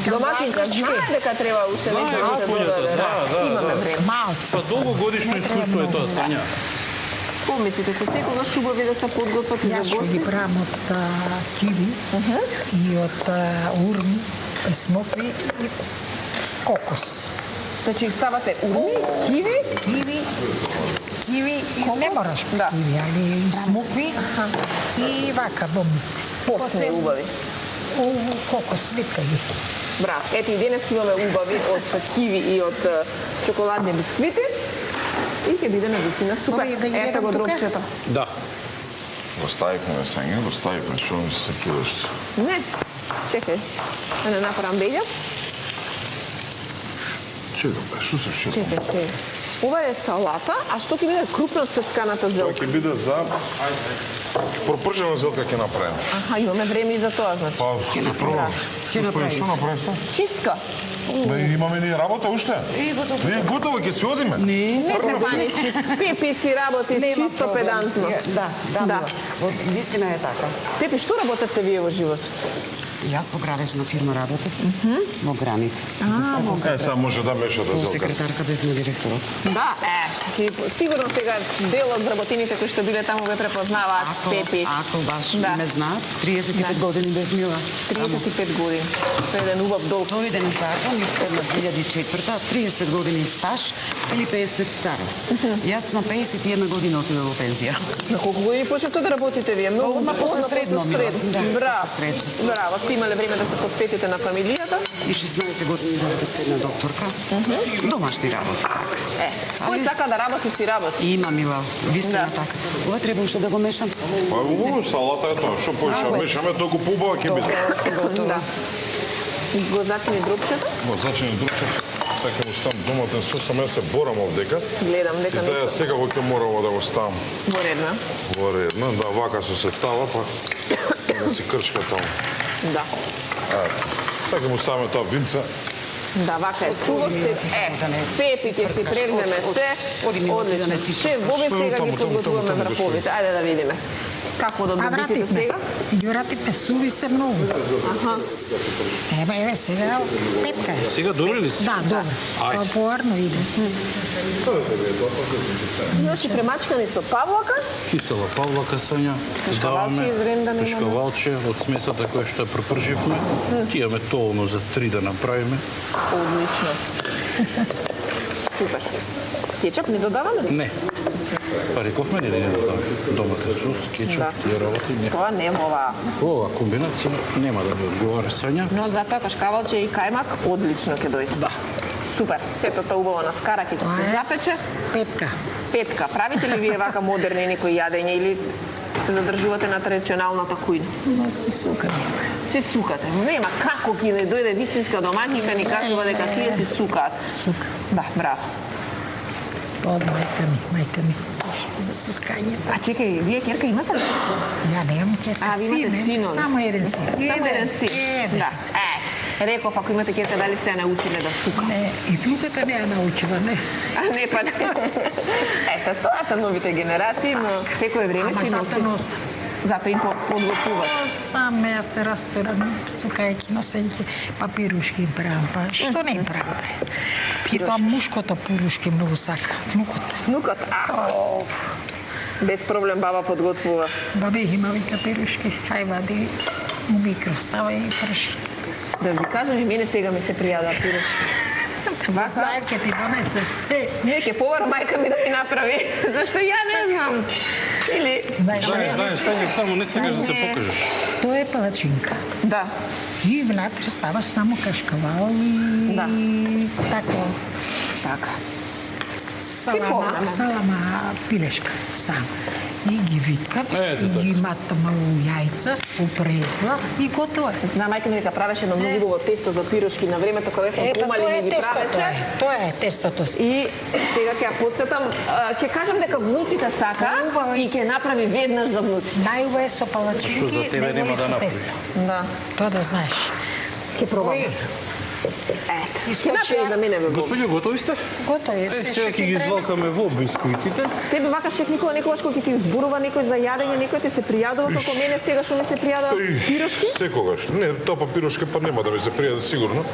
Speaker 1: Домакинка знае дека треба уште
Speaker 2: Знае,
Speaker 1: некој да
Speaker 2: господјата,
Speaker 1: додаде.
Speaker 2: да.
Speaker 1: Имаме време.
Speaker 5: Малце.
Speaker 2: Па долгогодишно искуство е тоа, Сања.
Speaker 1: Бомбиците се секогаш убави да се подготват и
Speaker 5: Јас
Speaker 1: за
Speaker 5: што
Speaker 1: гости.
Speaker 5: ги правам од киви и од урми, смокви и кокос.
Speaker 1: Значи ставате урми, киви,
Speaker 5: Киви и не мораш
Speaker 1: Да.
Speaker 5: киви, али и смокви и вака бомбици.
Speaker 1: посни убави.
Speaker 5: Кокос, витка ги.
Speaker 1: Браво. Ете и денес имаме убави од киви и од чоколадни бисквити. И ќе биде навистина супер.
Speaker 5: Овие да ги
Speaker 1: Ете
Speaker 5: гледам
Speaker 1: го
Speaker 5: тука?
Speaker 1: дропчето.
Speaker 2: Да.
Speaker 3: Го ставивме Сања, го ставивме, што ми се чудиш?
Speaker 1: Не, чекај. Да не направам беѓа.
Speaker 3: Чекам, бе, што се широ?
Speaker 1: Чекај се. Ова е салата, а што ќе биде крупно сецканата
Speaker 3: Тоа
Speaker 1: зелка?
Speaker 3: ќе биде за пропржена зелка ќе направиме.
Speaker 1: Аха, имаме време и за тоа, значи.
Speaker 3: Па, ќе пробам. Господи, што направите?
Speaker 1: Чистка.
Speaker 3: Бе, имаме ние работа уште? Вие готово, ќе си одиме?
Speaker 1: Не се паничи. Пепи си работи чисто педантно.
Speaker 6: Да. Вистина е така.
Speaker 1: Пепи, што работевте вие во живот?
Speaker 6: Јас во градежна фирма работев, во Гранит.
Speaker 3: Е, сега може да мешате
Speaker 6: Во
Speaker 3: зелка.
Speaker 6: секретарка бев на директорот.
Speaker 1: Да, сигурно сега дел од работените кои што биле таму ве препознаваат Пепи.
Speaker 6: Ако баш
Speaker 1: Да.
Speaker 6: ме знаат, 35 години бев мила.
Speaker 1: 35 години. Тоа е еден убав долг.
Speaker 6: Тој ден закон на 2004-та, 35 години стаж или 55 старост. Јас на 51 година отидов во пензија.
Speaker 1: На колку години почнавте да работите вие? Многу
Speaker 6: Одма после средно, мила. Да,
Speaker 1: Браво.
Speaker 6: после средно.
Speaker 1: Браво, сте имале време да се посветите на фамилијата.
Speaker 6: И 16 години додев една докторка. Домашни работи.
Speaker 1: Кој сака да работи, си работи.
Speaker 6: Има, мила, вистина
Speaker 1: Да.
Speaker 6: така. Ова треба уште да го мешам.
Speaker 3: Па убаво, салата е тоа, што поише, мешаме толку поубава ќе биде.
Speaker 1: Да. Го зачини друпчето.
Speaker 3: Ма значи не друг така му ставам доматен сос, ама јас се борам овдека.
Speaker 1: Гледам
Speaker 3: И
Speaker 1: дека
Speaker 3: за
Speaker 1: не
Speaker 3: јас секако ќе морам да го ставам
Speaker 1: во редна.
Speaker 3: во редна, да вака со се тава, па да си крчка таму.
Speaker 1: Да.
Speaker 3: Така му ставаме тоа винца.
Speaker 1: Да, вака е суво се. Пепи ќе си преднеме се. Одлично. Шеф, Боби сега ги подготвуваме враповите. Ајде да видиме. Како да
Speaker 5: А
Speaker 1: добриците
Speaker 5: вративме.
Speaker 1: сега?
Speaker 5: Ги вративме, суви се многу.
Speaker 1: Аха.
Speaker 5: Еве, сега петка е.
Speaker 2: Сега добри ли си?
Speaker 5: Да, добро. Тоа поарно иде.
Speaker 1: Значи премачкани со павлака.
Speaker 2: Кисела павлака, Сања.
Speaker 1: Пешкавалче изрендано имаме.
Speaker 2: Пешкавалче од смесата која што ја препрживме. Ти имаме толно за 3 да направиме.
Speaker 1: Одлично. Супер. Кетчап не додаваме?
Speaker 2: Не. Па рековме не додаваме. Доматен сос, кетчуп, тие работи не.
Speaker 1: Тоа не ова.
Speaker 2: Ова комбинација нема да ви одговара, Сања.
Speaker 1: Но затоа кашкавалче и кајмак одлично ќе дојде.
Speaker 2: Да.
Speaker 1: Супер. Сето тоа убаво на скара ќе се запече.
Speaker 5: Петка.
Speaker 1: Петка. Правите ли вие вака модерни некои јадења или се задржувате на традиционалната кујна?
Speaker 5: Да се сукаме.
Speaker 1: Се сукате. Нема како ќе не дојде вистинска домаќинка ни кажува дека тие се сукаат.
Speaker 5: Сука.
Speaker 1: Да, браво.
Speaker 5: Од мајка ми. За сускањето.
Speaker 1: А чекај, вие керка имате ли?
Speaker 5: Ја немам керка.
Speaker 1: А, ви имате
Speaker 5: Син,
Speaker 1: синови?
Speaker 5: Само еден син.
Speaker 1: Само еден син. Да. Реков, ако имате керка, дали сте ја научиле да сука?
Speaker 5: Не, и внуката не ја научила, не.
Speaker 1: А не, па не. Ето, тоа се новите генерации, но секое време
Speaker 5: Ама
Speaker 1: си
Speaker 5: зато
Speaker 1: носи.
Speaker 5: носа.
Speaker 1: Зато им подготвуват.
Speaker 5: Сам ја се растерам, сукајќи носејќи папирушки им правам, па што не им правам, бре? И тоа мушкото пирушки многу сака, внукот.
Speaker 1: Внукот, без проблем баба подготвува.
Speaker 5: Бабе има вика пирушки, хај вади у микро, става и прши.
Speaker 1: Да ви кажам, и мене сега ми се пријада пирушки.
Speaker 5: Вака? Знаев ке ти донесе.
Speaker 1: Вие ќе повара мајка ми да ми направи, зашто ја не знам. Или...
Speaker 5: Знаеш,
Speaker 2: Знаеш, Сања, само не сакаш да се покажеш.
Speaker 5: тоа е палачинка.
Speaker 1: Да.
Speaker 5: И внатре ставаш само кашкавал и
Speaker 1: Да.
Speaker 5: тако.
Speaker 1: Така.
Speaker 5: салама пилешка сам. И ги виткам, и ги матам малку јајца, упресла и готово.
Speaker 1: Знам, мајка ми дека правеше едно многу убаво тесто за пирошки на времето кога сум помали ги правеше.
Speaker 5: Тоа е тестото.
Speaker 1: И сега ќе ја потсетам, ќе кажам дека внуците сака и ќе направи веднаш за внуци.
Speaker 5: Најубаво е со палачинки, него со тесто.
Speaker 1: Да.
Speaker 5: Тоа да знаеш.
Speaker 1: Ќе пробам. Ќе направи за мене, бе.
Speaker 2: Господио, готови сте?
Speaker 5: Готови се.
Speaker 7: Сега ќе ги извалкаме во бискуитите.
Speaker 1: Тебе вака шеф Никола некогаш кога ќе ти зборува некој за јадење, некој ти се пријадува како мене сега што ми се пријадува пирошки?
Speaker 3: Секогаш. Не, тоа па пирошки па нема да ми се пријаде сигурно.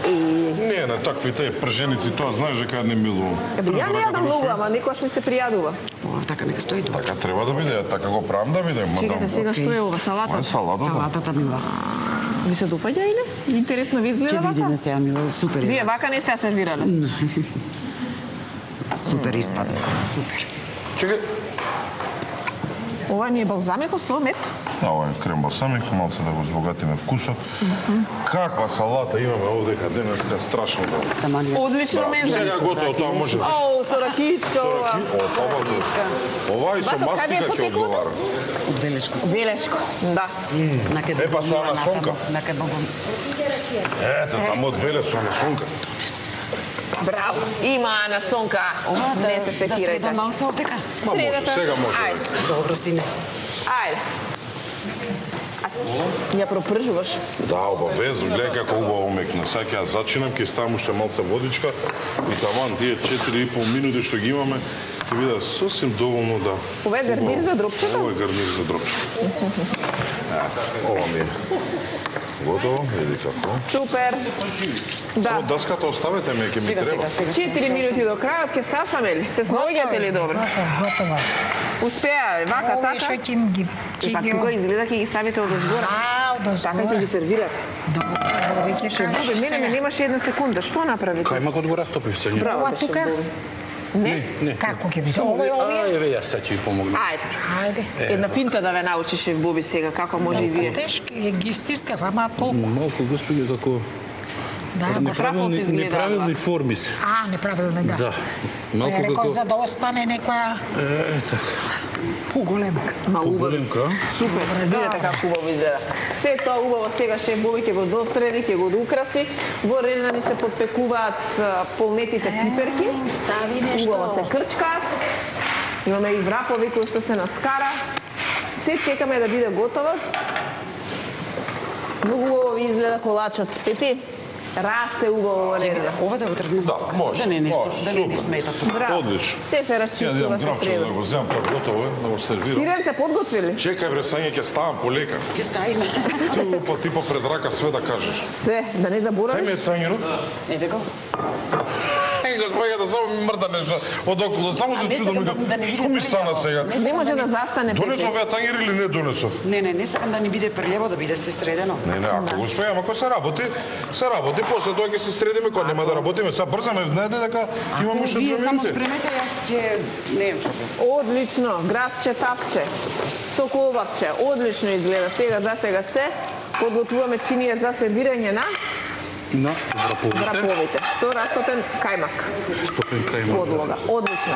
Speaker 3: Не, на таквите прженици тоа знаеш дека не милувам.
Speaker 1: Ја не јадам многу, ама некогаш ми се пријадува.
Speaker 6: Ова така нека стои тоа.
Speaker 3: Така треба да биде, така го правам да биде.
Speaker 1: Чекате сега што е ова, салата?
Speaker 3: Ова е салатата.
Speaker 6: Салатата мила.
Speaker 1: Ви се допаѓа или? Интересно ви изгледа
Speaker 6: Ќе
Speaker 1: вака?
Speaker 6: видиме сега мила, супер
Speaker 1: Вие
Speaker 6: е.
Speaker 1: вака не сте ја сервирале?
Speaker 6: Супер испаде. Супер.
Speaker 3: Чекај.
Speaker 1: Ова ни е балзамико со мед.
Speaker 3: Ова е крем балсамик, малце да го збогатиме вкусот. Каква салата имаме овдека денеска, страшно добро.
Speaker 6: Таманија.
Speaker 1: Одлично меза.
Speaker 3: Сега готово тоа може.
Speaker 1: Оу, со ракичка ова.
Speaker 3: Ова и со
Speaker 1: Басо, кај
Speaker 3: мастика
Speaker 1: бе
Speaker 3: ќе
Speaker 1: потекло?
Speaker 3: одговара.
Speaker 6: Од Велешко.
Speaker 1: Велешко, да.
Speaker 6: На кај
Speaker 3: Е, па со она сонка.
Speaker 6: На кај Богом.
Speaker 3: Ето, тамо од Велес со она сонка.
Speaker 1: Браво. Има на сонка.
Speaker 6: Ова
Speaker 1: Не се
Speaker 6: да
Speaker 1: секирајте.
Speaker 6: следам малце овдека.
Speaker 3: Ма може,
Speaker 1: Средата.
Speaker 3: сега може.
Speaker 1: Ајде,
Speaker 6: Добро сине.
Speaker 1: ајде. Ја пропржуваш.
Speaker 3: Да, обавезно, гледај како убаво мекна. Сега ќе ја зачинам, ќе ставам уште малце водичка и таман тие 4,5 минути што ги имаме ќе биде сосем доволно да.
Speaker 1: Ова е гарнир за дропчето?
Speaker 3: Ова е гарнир за дропчето. Ова ми е. Готово, види како.
Speaker 1: Супер. Да.
Speaker 3: Само даската оставете ме, ќе ми треба.
Speaker 1: 4 минути до крајот ќе стасаме ли? Се снаоѓате ли добро?
Speaker 5: Готово.
Speaker 1: Успеа ли? Вака,
Speaker 5: Овие
Speaker 1: така?
Speaker 5: што ќе ги...
Speaker 1: Па тука изгледа ќе ги ставите од озгора. Така ќе ги сервирате.
Speaker 5: Добро, ќе
Speaker 1: Ше Боби, мене ме немаше една секунда. Што направите?
Speaker 2: Кајмакот го растопив се.
Speaker 1: Браво,
Speaker 5: Ова
Speaker 1: беше
Speaker 5: тука?
Speaker 1: Боби. Не?
Speaker 5: Како ќе биде? Ова е овие?
Speaker 2: Ајде, јас сега ќе ви помогнам.
Speaker 1: Ајде.
Speaker 5: Ајде.
Speaker 1: Една финта да ве научи шеф Боби сега, како може и вие.
Speaker 5: Тешки, ги стискав, ама толку.
Speaker 2: Малку, господи, како
Speaker 5: Да,
Speaker 1: Правилно се изгледа,
Speaker 2: неправилни
Speaker 1: ама.
Speaker 2: форми се.
Speaker 5: неправилно, да.
Speaker 2: Да.
Speaker 5: Малку
Speaker 2: Малку
Speaker 5: рекол
Speaker 2: како...
Speaker 5: за да остане некоја поголемка.
Speaker 1: Ма убаво.
Speaker 2: Поголемка.
Speaker 1: Супер, видите како убаво изгледа. Се тоа убаво сега шеф Боби ќе го досреди, ќе го украси. Во редна ни се подпекуваат полнетите пиперки.
Speaker 5: Стави нешто.
Speaker 1: Убаво се крчкаат. Имаме и врапови кои што се наскара. Се чекаме да биде готово. Многу убаво ви изгледа колачот. Пети, расте убаво во ред.
Speaker 6: Ова да го тргнем
Speaker 3: Да,
Speaker 6: тука.
Speaker 3: може,
Speaker 6: Да не
Speaker 3: може,
Speaker 6: да не ни
Speaker 3: супер.
Speaker 6: смета тука.
Speaker 1: Браво.
Speaker 3: Одлично.
Speaker 1: Се се
Speaker 3: Ја да
Speaker 1: расчистува
Speaker 3: имам
Speaker 1: со
Speaker 3: гравче
Speaker 1: среда.
Speaker 3: да го земам, тоа готово е, да го сервирам.
Speaker 1: Сиренце подготвили?
Speaker 3: Чекај бре, сање ќе ставам полека.
Speaker 6: Ќе ставиме.
Speaker 3: Ти по пред рака све да кажеш.
Speaker 1: Се, да не
Speaker 3: Ај ме
Speaker 1: заборавиш.
Speaker 3: тањерот.
Speaker 6: Еве го.
Speaker 3: Господи, да само ми мрда нешто од околу, само се
Speaker 6: не
Speaker 3: чудам
Speaker 6: сакам да не
Speaker 3: што
Speaker 6: биде
Speaker 3: ми стана
Speaker 6: прелево.
Speaker 3: сега.
Speaker 1: Не може да застане
Speaker 3: Донесов
Speaker 1: Петри.
Speaker 3: ја тањер или не донесов?
Speaker 6: Не сакам да ни биде прелево, да биде се средено.
Speaker 3: Не, ако го успеам, ако се работи, после тоа ќе се средиме, кога нема да работиме. Сега брзаме, знаете дека имам уште 2
Speaker 6: Вие само
Speaker 3: минути.
Speaker 6: спремете, јас ќе не
Speaker 1: Одлично, гравче, тапче, со колбавче, одлично изгледа. Сега за сега се подготвуваме чинија за сервирање на
Speaker 2: На враповите.
Speaker 1: враповите со растопен кајмак.
Speaker 2: Стопен кајмак.
Speaker 1: Подлога, одлично.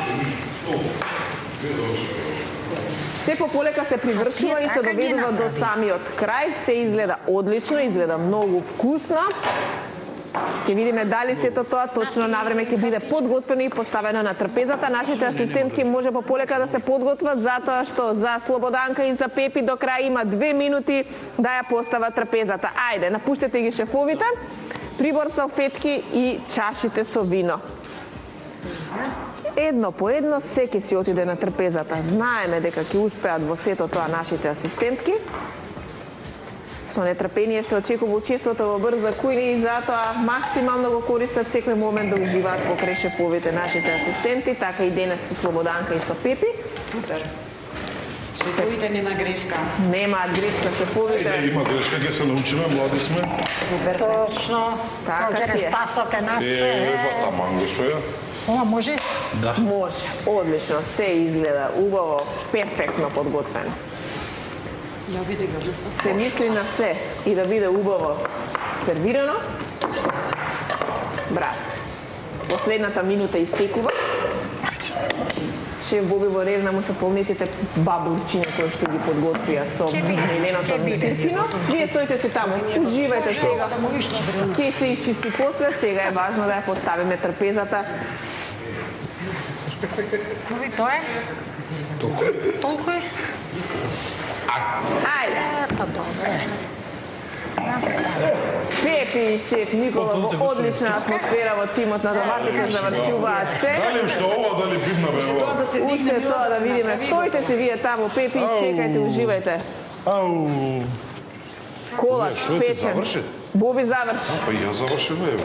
Speaker 1: Се пополека се привршува и се
Speaker 5: Така ги
Speaker 1: доведува до
Speaker 5: направи.
Speaker 1: самиот крај. Се изгледа одлично, изгледа многу вкусно. Ќе видиме дали сето тоа точно навреме ќе биде подготвено и поставено на трпезата. Нашите асистентки може пополека да се подготват затоа што за Слободанка и за Пепи до крај има 2 минути да ја постават трпезата. Ајде, напуштете ги шефовите. Прибор салфетки и чашите со вино. Едно по едно се ќе си отиде на трпезата. Знаеме дека ќе успеат во сето тоа нашите асистентки. Со нетрпение се очекува учеството во брза кујни и затоа максимално го користат секој момент да уживаат покрај шефовите нашите асистенти, така и денес со Слободанка и со Пепи.
Speaker 6: Супер. Шефовите нема грешка.
Speaker 1: Немаат грешка шефовите.
Speaker 3: Има грешка, ќе се научиме, млади сме.
Speaker 6: Супер се.
Speaker 5: Точно.
Speaker 1: Така
Speaker 5: Така
Speaker 1: си е.
Speaker 5: стасоте нас.
Speaker 3: Па таман, господја.
Speaker 5: Ова може?
Speaker 1: Може, одлично, се изгледа убаво, перфектно подготвено.
Speaker 6: Ја види го мислам.
Speaker 1: Се мисли на се и да биде убаво сервирано. Браво. Последната минута истекува. шеф Боби во ред на му се полнетите бабурчиња кои што ги подготвија со меленото мисиркино. Вие стоите си таму, уживајте сега. Ќе се исчисти после, сега е важно да ја поставиме трпезата.
Speaker 5: Ови тоа е? Толку е?
Speaker 1: Ајде.
Speaker 5: Па добре.
Speaker 1: Пепи и шеф Никола во одлична атмосфера во тимот на доматите завршуваат се.
Speaker 3: Дали уште ова, дали бидна бе ова?
Speaker 1: Уште тоа да видиме. Стоите се вие таму, Пепи, чекајте, уживајте.
Speaker 3: Ау.
Speaker 1: Колач, печен.
Speaker 3: Заврши?
Speaker 1: Боби заврши.
Speaker 3: Па и ја завршив еве.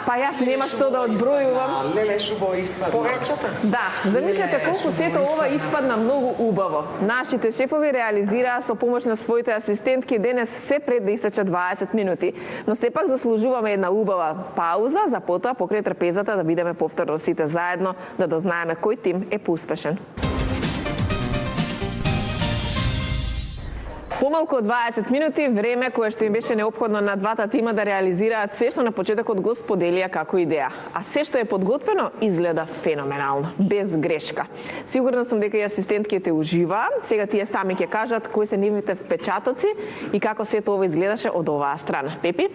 Speaker 1: Па јас нема што да одбројувам.
Speaker 6: Леле шубаво испадна.
Speaker 5: Повеќата?
Speaker 1: Да, замислете колку сето ова испадна многу убаво. Нашите шефови реализираа со помош на своите асистентки денес се пред да истече 20 минути. Но сепак заслужуваме една убава пауза, за потоа покрај трпезата да видиме повторно сите заедно, да дознаеме кој тим е поуспешен. Помалку од 20 минути, време кое што им беше неопходно на двата тима да реализираат се што на почетокот го споделија како идеја. А се што е подготвено изгледа феноменално, без грешка. Сигурна сум дека и асистентките уживаа. Сега тие сами ќе кажат кои се нивните впечатоци и како сето ова изгледаше од оваа страна. Пепи?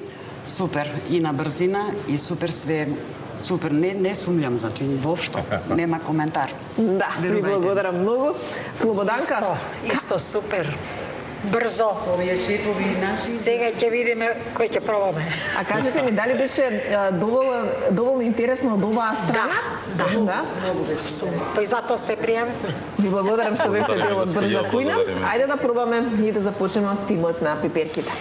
Speaker 6: Супер, и на брзина, и супер све. Супер, не сумљам, значи, воопшто. Нема коментар.
Speaker 1: Да, ви благодарам многу. Слободанка?
Speaker 5: Исто супер. Брзо.
Speaker 6: Овие шефови наши.
Speaker 5: Сега ќе видиме кој ќе пробаме.
Speaker 1: А кажете ми, дали беше доволно интересно од оваа страна? Да.
Speaker 5: Па и затоа се пријавивме.
Speaker 1: Ви благодарам што бевте дел од Брза кујна.
Speaker 2: благодариме.
Speaker 1: Ајде да пробаме и да започнеме од тимот на пиперките.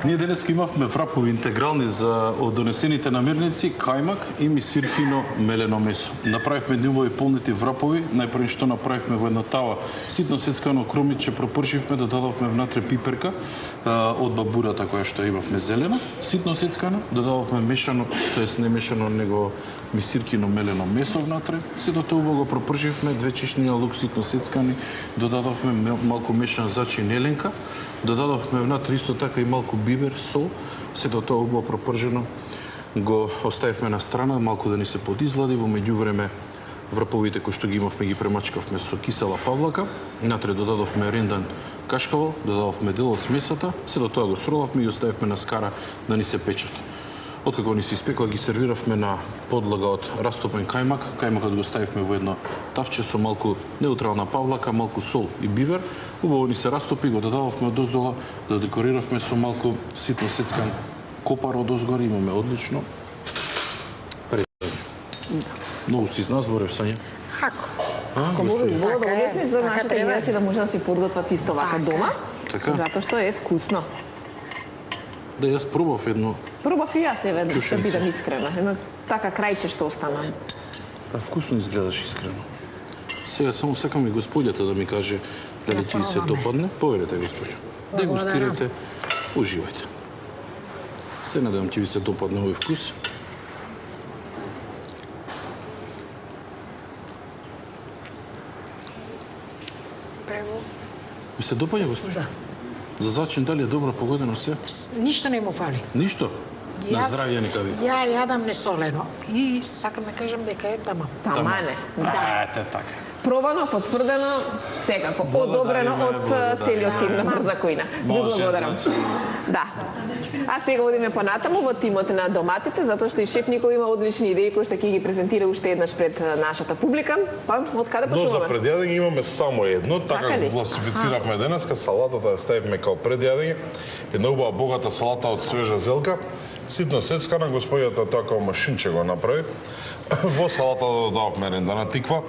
Speaker 7: Ние денес имавме врапови интегрални за од донесените намирници, кајмак и мисиркино мелено месо. Направивме дневови полнити врапови, најпрво што направивме во една тава ситно сецкано крумиче, пропршивме, додадовме внатре пиперка од бабурата која што имавме зелена, ситно сецкана, додадовме мешано, тоест не мешано, него мисиркино мелено месо внатре. Сето тоа убаво го пропршивме, 2 чишња лук ситно сецкани, додадовме малку мешан зачин еленка, додадовме внатре исто така и малку бибер, сол, сето тоа убаво пропржено го оставивме на страна, малку да ни се подизлади, во меѓувреме враповите кои што ги имавме ги премачкавме со кисела павлака, натре додадовме рендан кашкавал, додадовме дел од смесата, сето тоа го сролавме и оставивме на скара да ни се печат. Откако ни се испекла, ги сервиравме на подлага од растопен кајмак. Кајмакот го ставивме во едно тавче со малку неутрална павлака, малку сол и бибер. Убаво ни се растопи, го додававме од оздола, да декориравме со малку ситно сецкан копар од озгори. Имаме одлично представи. Многу си изназборев, Сања.
Speaker 5: Ако.
Speaker 1: Ако може било да
Speaker 5: Така е,
Speaker 1: објасниш за
Speaker 5: така
Speaker 1: нашите
Speaker 5: треба.
Speaker 1: гледачи да може да си подготват исто вака
Speaker 5: Така.
Speaker 1: дома,
Speaker 7: Така.
Speaker 1: затоа што е вкусно.
Speaker 7: Да, јас пробав едно,
Speaker 1: Пробав и јас еве да
Speaker 7: Кјушевица.
Speaker 1: бидам искрена. Едно така крајче што остана.
Speaker 7: да, вкусно изгледаш искрено. Сега само сакам и господјата да ми каже дали
Speaker 5: Да
Speaker 7: ќе се
Speaker 5: пробаме.
Speaker 7: допадне. Поверете, господја. Дегустирайте, уживајте. Се надевам ќе ви се допадне овој вкус.
Speaker 5: Прево.
Speaker 7: Ви се допаѓа, господја?
Speaker 5: Да.
Speaker 7: За зачин дали е добро погодено се?
Speaker 5: Ништо не му фали.
Speaker 7: Ништо? На здравје нека ви.
Speaker 5: Ја јадам несолено и сакам да кажам дека е тамам.
Speaker 1: Тамане. Да.
Speaker 7: Ете така.
Speaker 1: Пробано, потврдено, секако, одобрено од целиот тим на Брза кујна. Ви
Speaker 7: Може,
Speaker 1: благодарам.
Speaker 7: значи.
Speaker 1: Да. А сега одиме понатаму во тимот на доматите, затоа што и шеф Никол има одлични идеи кои што ќе ги презентира уште еднаш пред нашата публика. Па, од каде
Speaker 3: Но за
Speaker 1: почнуваме?
Speaker 3: предјадење имаме само едно,
Speaker 1: Така
Speaker 3: така
Speaker 1: ли?
Speaker 3: го класифициравме денеска, салатата ја ставивме као предјадење. Една убава богата салата од свежа зелка, ситно сецкана, господјата тоа као машинче го направи. Во салата додававме рендана тиква,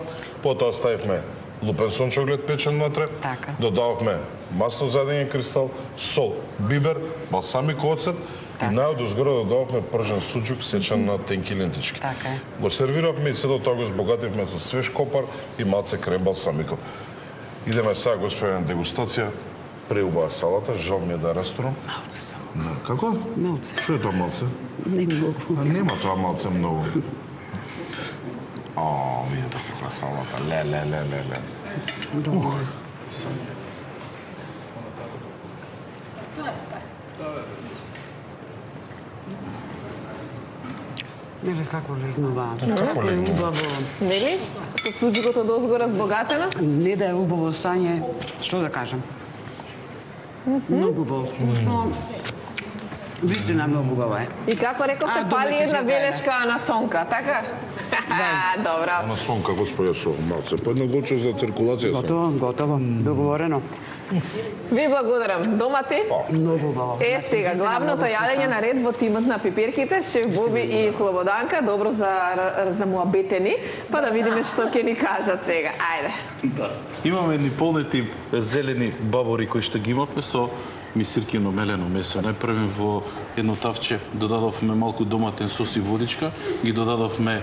Speaker 3: потоа ставивме лупен сончоглед печен внатре,
Speaker 6: Така.
Speaker 3: додававме масло задење кристал, сол, бибер, балсамик оцет и најодозгоре додававме пржен суџук сечен на тенки лентички.
Speaker 6: Така е.
Speaker 3: Го сервиравме и сето тоа го збогативме со свеж копар и малце крем балсамико. Идеме сега, господине, дегустација. Преубава салата, жал ми е да ресторан.
Speaker 6: Малце само.
Speaker 3: Како?
Speaker 6: Малце.
Speaker 3: Што е тоа малце?
Speaker 6: Не многу.
Speaker 3: Нема тоа малце многу. О, видите каква салата. Ле.
Speaker 6: Добро. Нели како легнува?
Speaker 3: Како
Speaker 6: Како е
Speaker 3: легнува?
Speaker 6: убаво.
Speaker 1: Нели? Со суџукото дозго разбогатено?
Speaker 6: Не да е убаво сање, што да кажам? Многу убаво вкусно. Вистина многу убаво е.
Speaker 1: И како рековте,
Speaker 6: А,
Speaker 1: фали
Speaker 6: добре,
Speaker 1: една
Speaker 6: ќе
Speaker 1: белешка на сонка, така? Добро.
Speaker 3: На сонка, господја, со малце. По едно голче за циркулација.
Speaker 6: Готово, договорено.
Speaker 1: Ви благодарам. Домати?
Speaker 6: Многу убаво.
Speaker 1: Сега,
Speaker 6: Вистина
Speaker 1: главното
Speaker 6: многу
Speaker 1: јадење
Speaker 6: вкусно.
Speaker 1: на ред во тимот на пиперките, шеф Боби и Слободанка, добро за муабетени, па да видиме што ќе ни кажат сега. Ајде.
Speaker 7: Да. Имаме едни полнети зелени бабори кои што ги имавме со мисиркино мелено месо. Најпрвен во едно тавче додадовме малку доматен сос и водичка, ги додадовме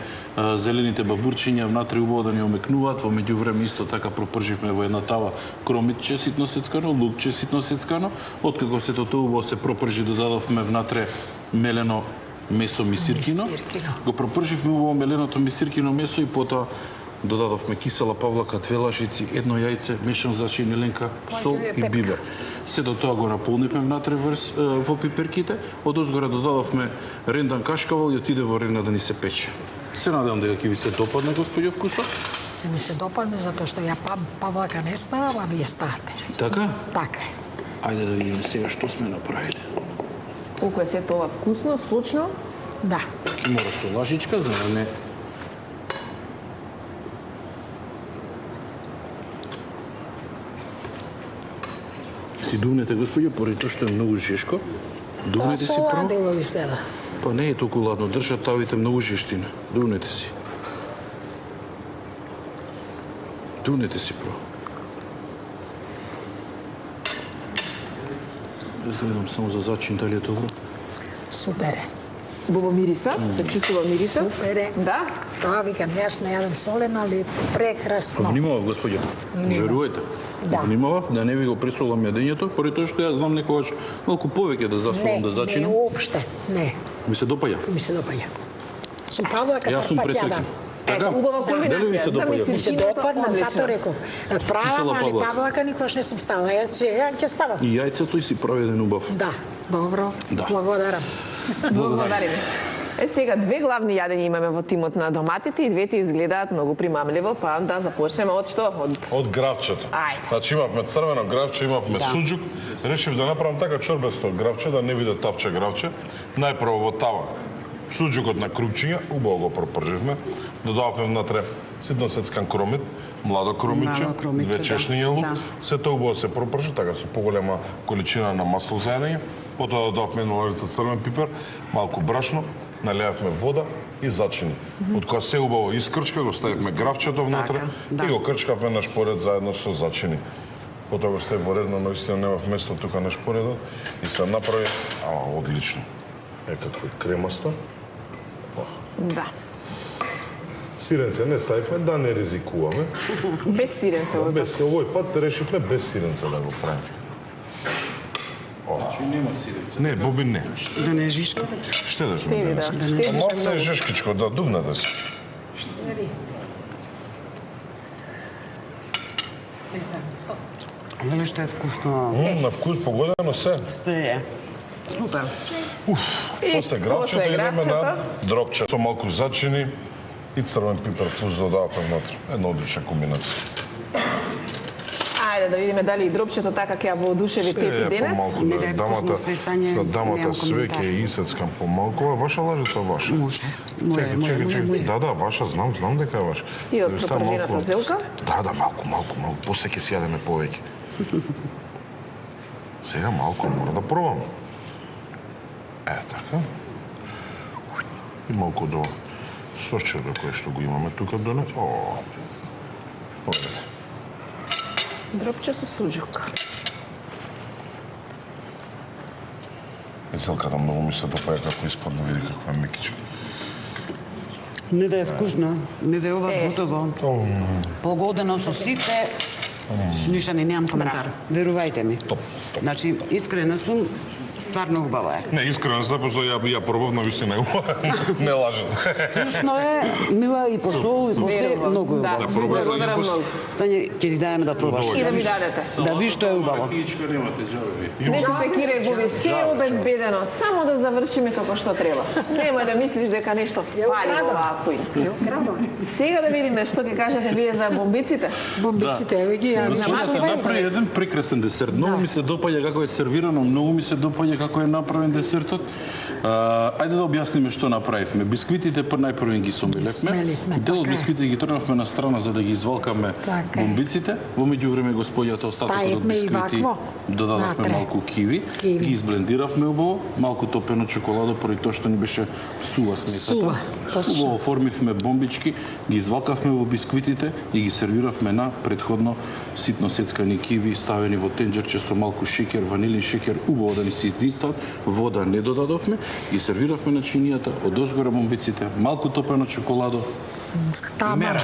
Speaker 7: зелените бабурчиња, внатре убаво да ни омекнуваат, во меѓувреме исто така пропрживме во една тава кромитче ситно сецкано, лукче ситно сецкано, откако сето тоа убаво се пропржи додадовме внатре мелено месо мисиркино. Го пропрживме убаво меленото мисиркино месо и потоа додадовме кисела павлака, 2 лашици, едно јајце, мешан зачини ленка, сол и бибер. Сето тоа го наполнивме внатре во пиперките, одозгора додадовме рендан кашкавал и отиде во рена да ни се пече. Се надевам дека ќе ви се допадне, господјо, вкусот.
Speaker 5: Ќе ми се допадне затоа што ја павлака не ставам, а вие ставате.
Speaker 7: Така?
Speaker 5: Така е.
Speaker 7: Ајде да видиме сега што сме направиле.
Speaker 1: Колку е се тоа вкусно, сочно.
Speaker 5: Да.
Speaker 7: Мора со лажичка, за да не... Си дувнете, господјо, поради тоа што е многу жешко. Дувнете си право.
Speaker 5: Соладило изгледа.
Speaker 7: Па не е толку ладно, држат тавите многу жештина. Дувнете си. Дувнете си право. Јас гледам само за зачин, дали е добро.
Speaker 5: Супер е.
Speaker 1: Бубо мириса, се чувствува мириса.
Speaker 5: Супер е.
Speaker 1: Да.
Speaker 5: Тоа викам, јас не јадам солено, али прекрасно.
Speaker 7: Внимавав, господја. Верувате.
Speaker 5: Да.
Speaker 7: Внимавав да не ви го пресолам јадењето, поради тоа што јас знам некогаш малку повеќе да засолам, да
Speaker 5: Не
Speaker 7: зачинам.
Speaker 5: уопште, не.
Speaker 7: Ми се допаѓа.
Speaker 5: Ми се допаѓа. Сум павлака,
Speaker 7: Јас сум
Speaker 5: пак
Speaker 7: пресреќен.
Speaker 5: јадам.
Speaker 7: Така?
Speaker 1: убава
Speaker 7: Дали ви се
Speaker 1: комбинација.
Speaker 7: допаѓа?
Speaker 5: Ми се допадна, зато реков. Правам,
Speaker 7: Кисела
Speaker 5: али
Speaker 7: павлака.
Speaker 5: павлака никош не сум ставала. Јас ќе ставам.
Speaker 7: И јајцето и си прави еден убав.
Speaker 5: Да, добро.
Speaker 7: Да.
Speaker 5: Благодарам.
Speaker 1: Благодариме. Сега две главни јадења имаме во тимот на доматите и двете изгледаат многу примамливо, па да започнеме од што?
Speaker 3: Од гравчето.
Speaker 1: Ајде.
Speaker 3: Значи имавме црвено гравче, имавме суџук. Решив да направам така чорбесто гравче, да не биде тавче гравче. Најпрво во тава суџукот на крупчиња, убаво го пропрживме. Додававме внатре ситно сецкан кромит, младо кромитче,
Speaker 6: Младо кромитче,
Speaker 3: 2 чешни лук.
Speaker 6: да.
Speaker 3: Сето убаво се пропржи, така со поголема количина на масло за јадење. Потоа додававме една лажица црвен пипер, малку брашно, налеавме вода и зачини. Од кога се убаво искрчка, го ставивме гравчето внатре
Speaker 6: да.
Speaker 3: и го крчкавме на шпоред заедно со зачини. Потоа го ставив во ред, но наистина немав место тука на шпоредот и се направи, одлично. Како кремасто.
Speaker 1: Да.
Speaker 3: Сиренце не ставивме, да не ризикуваме.
Speaker 1: Без сиренце овој пат.
Speaker 3: Без овој пат решивме без сиренце да го правиме.
Speaker 7: Значи нема сиренце.
Speaker 3: Не, Боби не.
Speaker 6: Да не жишка.
Speaker 3: Ще да сме
Speaker 1: Еви,
Speaker 3: денес.
Speaker 1: да. Ще
Speaker 3: Малце е жешкичко, да дувнете се.
Speaker 6: Дали што е вкусно?
Speaker 3: На вкус погодено се.
Speaker 6: Се е. Супер.
Speaker 3: После гравчето идеме на дропче со малку зачини и црвен пипер плюс додаваме внатре. Една одлична комбинација.
Speaker 1: Ајде да видиме дали и дропчето така ќе ја воодушеви Пепи денес.
Speaker 3: Помалку
Speaker 6: Не
Speaker 3: да
Speaker 6: дај вкусно свисање,
Speaker 3: да дамата
Speaker 6: немам
Speaker 3: све
Speaker 6: коментар.
Speaker 3: ќе ја исецкам помалку. А ваша лажица ваша.
Speaker 6: Може. Моја, моја.
Speaker 3: Да, да, ваша, знам дека е ваша.
Speaker 1: И од
Speaker 3: Ја ставам
Speaker 1: пропржената
Speaker 3: малку-
Speaker 1: зелка?
Speaker 3: Да, малку. После ќе си јадеме повеќе. Сега малку мора да пробам. Така. И малку до сосчето кое што го имаме тука до не. Погодете.
Speaker 1: Дропче со суџук.
Speaker 3: Зелката многу ми се допаја како испадна, види каква е мекичка.
Speaker 6: Не да е вкусно, не да е ова готово. Погодено со сите, ништо не немам коментар. Верувајте ми.
Speaker 3: Топ.
Speaker 6: Значи, искрена сум, Стварно убава е.
Speaker 3: Не, искрено се позо ја пробав на вистина убава. Не лажам.
Speaker 6: Вкусно е, мила и по сол и по се, многу убаво.
Speaker 1: Да,
Speaker 3: пробај за
Speaker 1: благодарам
Speaker 3: един пат.
Speaker 1: многу.
Speaker 6: Сање ќе ти даеме да пробаш.
Speaker 1: И да ми дадете.
Speaker 6: Да виж што е убаво.
Speaker 7: Ракијичка немате џабе.
Speaker 1: Не се секире, Боби, се е обезбедено, само да завршиме како што треба. Нема да мислиш дека нешто фали овако. Сега да видиме што ќе кажете вие за бомбиците.
Speaker 4: Бомбиците, еве ги ја
Speaker 7: Господи, се направи еден прекрасен десерт. Многу ми се допаѓа како е сервирано, многу ми се допаѓа како е направен десертот. Ајде да објасниме што направивме. Бисквитите најпрво ги сомелевме.
Speaker 4: Смелевме,
Speaker 7: Дел од
Speaker 4: така е.
Speaker 7: бисквитите ги тргнавме на страна за да ги извалкаме
Speaker 4: Така е.
Speaker 7: бомбиците. Во меѓувреме го споѓате остатокот од
Speaker 4: Ставивме и
Speaker 7: бисквити.
Speaker 4: вакво.
Speaker 7: Додадовме
Speaker 4: Натре.
Speaker 7: малку киви,
Speaker 4: Киви.
Speaker 7: ги изблендиравме убаво, малку топено чоколадо поради тоа што ни беше сува смесата.
Speaker 4: Сува, точно.
Speaker 7: Убаво оформивме бомбички, ги извалкавме во бисквитите и ги сервиравме на претходно ситно сецкани киви, ставени во тенџерче со малку шеќер, ванилин шеќер, убаво да ни се издистат. Вода не додадовме, ги сервиравме на чинијата, одозгора бомбиците, малку топено чоколадо.
Speaker 4: Тама.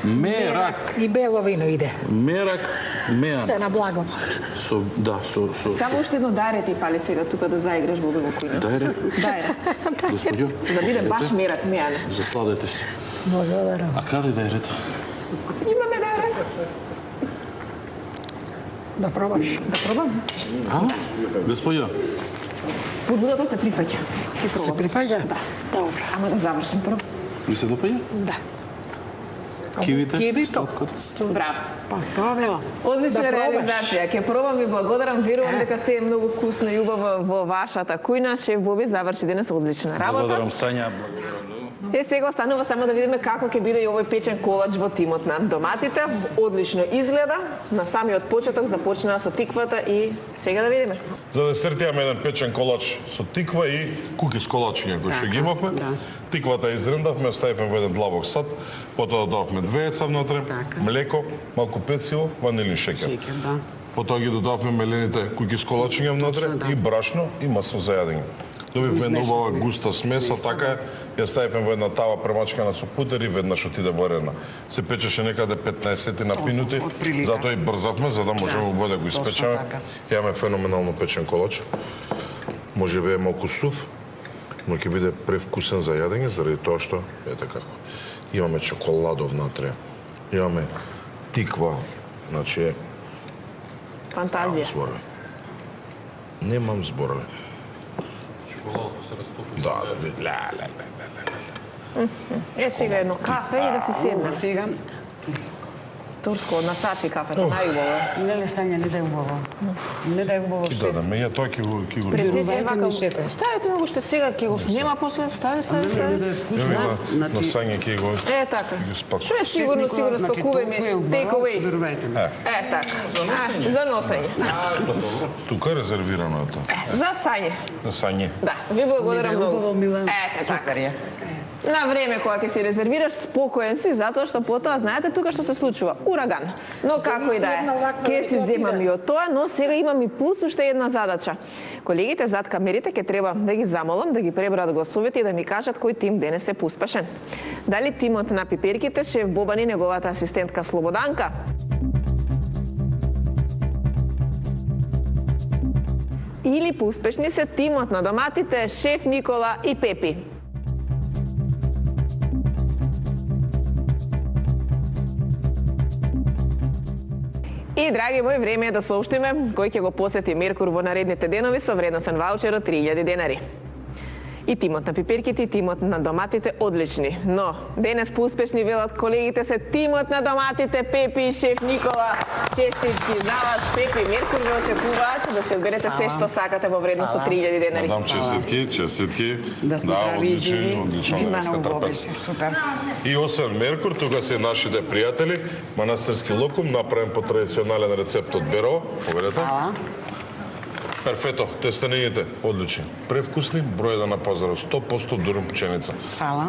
Speaker 7: Мерак.
Speaker 4: И бело вино иде.
Speaker 7: Мерак, меан.
Speaker 4: Се на благо.
Speaker 7: Со
Speaker 1: Само уште едно дајре ти фали сега тука да заиграш Боби во кујна.
Speaker 7: Дајре,
Speaker 1: Дајре.
Speaker 7: господјо.
Speaker 1: За да биде баш мерак меане.
Speaker 7: Засладете се.
Speaker 4: Благодарам.
Speaker 7: А каде дајрето?
Speaker 1: Имаме дајре.
Speaker 4: Да пробаш.
Speaker 1: Да пробам.
Speaker 7: А? Господјо,
Speaker 1: Подбудата се прифаќа. Ти
Speaker 4: Се
Speaker 1: пробам.
Speaker 4: прифаќа? Добро.
Speaker 1: Ама да завршим прво.
Speaker 7: ви се допаѓа?
Speaker 4: Да.
Speaker 7: Кивите?
Speaker 4: Кивито.
Speaker 7: Сладкото?
Speaker 1: Браво.
Speaker 4: Па, тоа велам.
Speaker 1: Одлична
Speaker 4: Да пробаш.
Speaker 1: реализација. Ќе пробам и благодарам. Верувам дека се е многу вкусно и убаво во вашата кујна. Шеф Боби заврши денес одлична работа.
Speaker 7: Благодарам Сања, благодарам многу.
Speaker 1: Сега останува само да видиме како ќе биде и овој печен колач во тимот на доматите. Одлично изгледа. На самиот почеток започнаа со тиквата и сега да видиме.
Speaker 3: За десерт имаме еден печен колач со тиква и куки с колачиња кои што ги имавме.
Speaker 6: да.
Speaker 3: Тиквата изрендавме, ставивме во еден длабок сад, потоа додавме 2 яйца внатре,
Speaker 6: Така.
Speaker 3: млеко, малку пецило, ванилин шеќер.
Speaker 6: Шеќер, да.
Speaker 3: Потоа ги додавме мелените куки с колачиња внатре
Speaker 6: Точно, да.
Speaker 3: и брашно и масло за јадење. Добивме една убава густа смеса, така е, ја ставивме во една тава премачкана со путер и веднаш отиде варена. Се печеше некаде 15 на минути,
Speaker 6: отприлика.
Speaker 3: затоа и брзавме за да можеме убаво да го
Speaker 6: точно
Speaker 3: испечеме.
Speaker 6: така.
Speaker 3: Имаме феноменално печен колач. Може би е малку сув, но ќе биде превкусен за јадење заради тоа што ете како. Имаме чоколадо внатре. Имаме тиква, значи
Speaker 1: Фантазија.
Speaker 3: зборови. Немам зборови. Да, да,
Speaker 1: Сега едно кафе и да се седне.
Speaker 6: Сега,
Speaker 1: Турско од нацаци кафето, најубаво.
Speaker 6: леле Сања, не дај убаво. Не дај убаво
Speaker 3: Ки
Speaker 6: шеф.
Speaker 3: дадеме, ја тоа ќе го
Speaker 6: Пресетувајте ми, шефе.
Speaker 1: Ставете го уште сега, ќе го снема после, стави.
Speaker 3: на сање ќе го
Speaker 1: Е, така.
Speaker 3: ги спакувам.
Speaker 1: Што е сигурно,
Speaker 6: Никола, значи,
Speaker 1: спакувај ми,
Speaker 6: толку е убава,
Speaker 1: take away.
Speaker 6: верувајте ми.
Speaker 1: Е, така. За носење.
Speaker 3: Тука е резервирано е тоа.
Speaker 1: За сање.
Speaker 3: За сање.
Speaker 1: Да, ви благодарам
Speaker 6: Не дај убаво,
Speaker 1: многу.
Speaker 6: Мила.
Speaker 1: Ете, така.
Speaker 6: Супер е.
Speaker 1: На време кога ќе си резервираш, спокоен си, затоа што потоа знаете тука што се случува. Ураган. Но како и да е,
Speaker 4: една ваква
Speaker 1: ќе си
Speaker 4: да
Speaker 1: земам и од тоа, но сега имам и плюс уште една задача. Колегите зад камерите ќе треба да ги замолам да ги пребраат гласовите и да ми кажат кој тим денес е поуспешен. Дали тимот на пиперките, шеф Бобан и неговата асистентка Слободанка? Или поуспешни се тимот на доматите, шеф Никола и Пепи? И, драги мои, време е да сообштиме кој ќе го посети Меркур во наредните денови со вредносен ваучер од 3000 денари. И тимот на пиперките, и тимот на доматите одлични. Но, денес поуспешни велат колегите се тимот на доматите, Пепи и шеф Никола. Честитки за вас, Пепи. Меркур ве очекуваат да се одберете се што сакате во вредност од 3000 денари.
Speaker 3: Мадам, честитки.
Speaker 6: Да сме здрави и живи.
Speaker 3: одлично
Speaker 6: Ви знаеме
Speaker 3: денеска
Speaker 6: убаво
Speaker 3: трпез.
Speaker 6: беше. Супер.
Speaker 3: И освен Меркур, тука се нашите пријатели, манастирски локум, направен по традиционален рецепт од Беро. Поведете.
Speaker 6: Ала.
Speaker 3: Перфето, тестенините, одлични. Превкусни, број 1 на пазарот, 100% дурум пченица.
Speaker 6: Фала.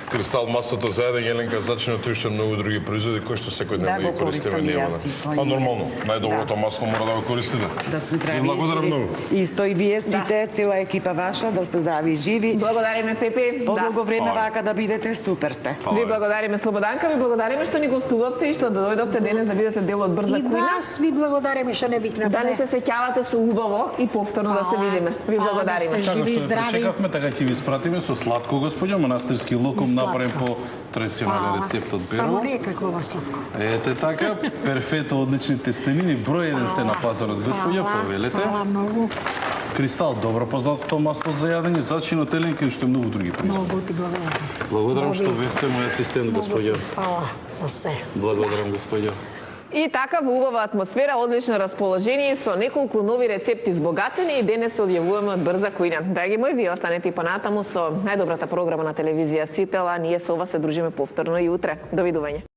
Speaker 3: Кристал маслото за јадење, Еленка зачина тој што многу други производи кои што секојдневно
Speaker 6: Да,
Speaker 3: ги
Speaker 6: го
Speaker 3: користиме
Speaker 6: користам и
Speaker 3: ние.
Speaker 6: јас исто,
Speaker 3: А
Speaker 6: и
Speaker 3: нормално, најдоброто
Speaker 6: Да.
Speaker 3: масло мора да го користите.
Speaker 6: Да сме здрави
Speaker 3: Ви
Speaker 6: и
Speaker 3: благодарам
Speaker 6: живи.
Speaker 3: многу.
Speaker 6: Исто и вие сите, цела екипа ваша, да се здрави и живи.
Speaker 1: Благодариме, Пепи.
Speaker 6: Подолго време
Speaker 3: Фала.
Speaker 6: вака да бидете, супер сте.
Speaker 1: Ви благодариме, Слободанка, ви благодариме што ни гостувавте и што дојдовте денес да бидете дел од Брза
Speaker 5: И
Speaker 1: кујна.
Speaker 5: вас ви благодариме што не викнавте.
Speaker 1: Да не се сеќавате со убаво и повторно да се видиме. Ви
Speaker 5: Ала,
Speaker 1: благодариме.
Speaker 5: да сте
Speaker 7: Како
Speaker 5: живи и
Speaker 7: што
Speaker 5: здрави.
Speaker 7: пречекавме, така ќе ви испратиме со сладко, господјо, манастирски лукум
Speaker 5: И сладко.
Speaker 7: направен по традиционален рецепт од
Speaker 5: Само
Speaker 7: Берово.
Speaker 5: не е какова сладко.
Speaker 7: Ете така, перфето, одлични тестенини, број 1 се на пазарот, господјо, повелете.
Speaker 5: Хвала многу.
Speaker 7: Кристал, добро познатото масло за јадење, зачинот Еленка и уште многу други производи.
Speaker 5: Многу ти благодарам.
Speaker 7: Благодарам што бевте мој асистент, господјо.
Speaker 5: Хвала за се.
Speaker 7: Благодарам, господјо.
Speaker 1: И така во убава атмосфера, одлично расположение со неколку нови рецепти збогатени и денес се одјавуваме од Брза кујна. Драги мои, вие останете и понатаму со најдобрата програма на телевизија Сител, а ние со вас се дружиме повторно и утре. Довидување.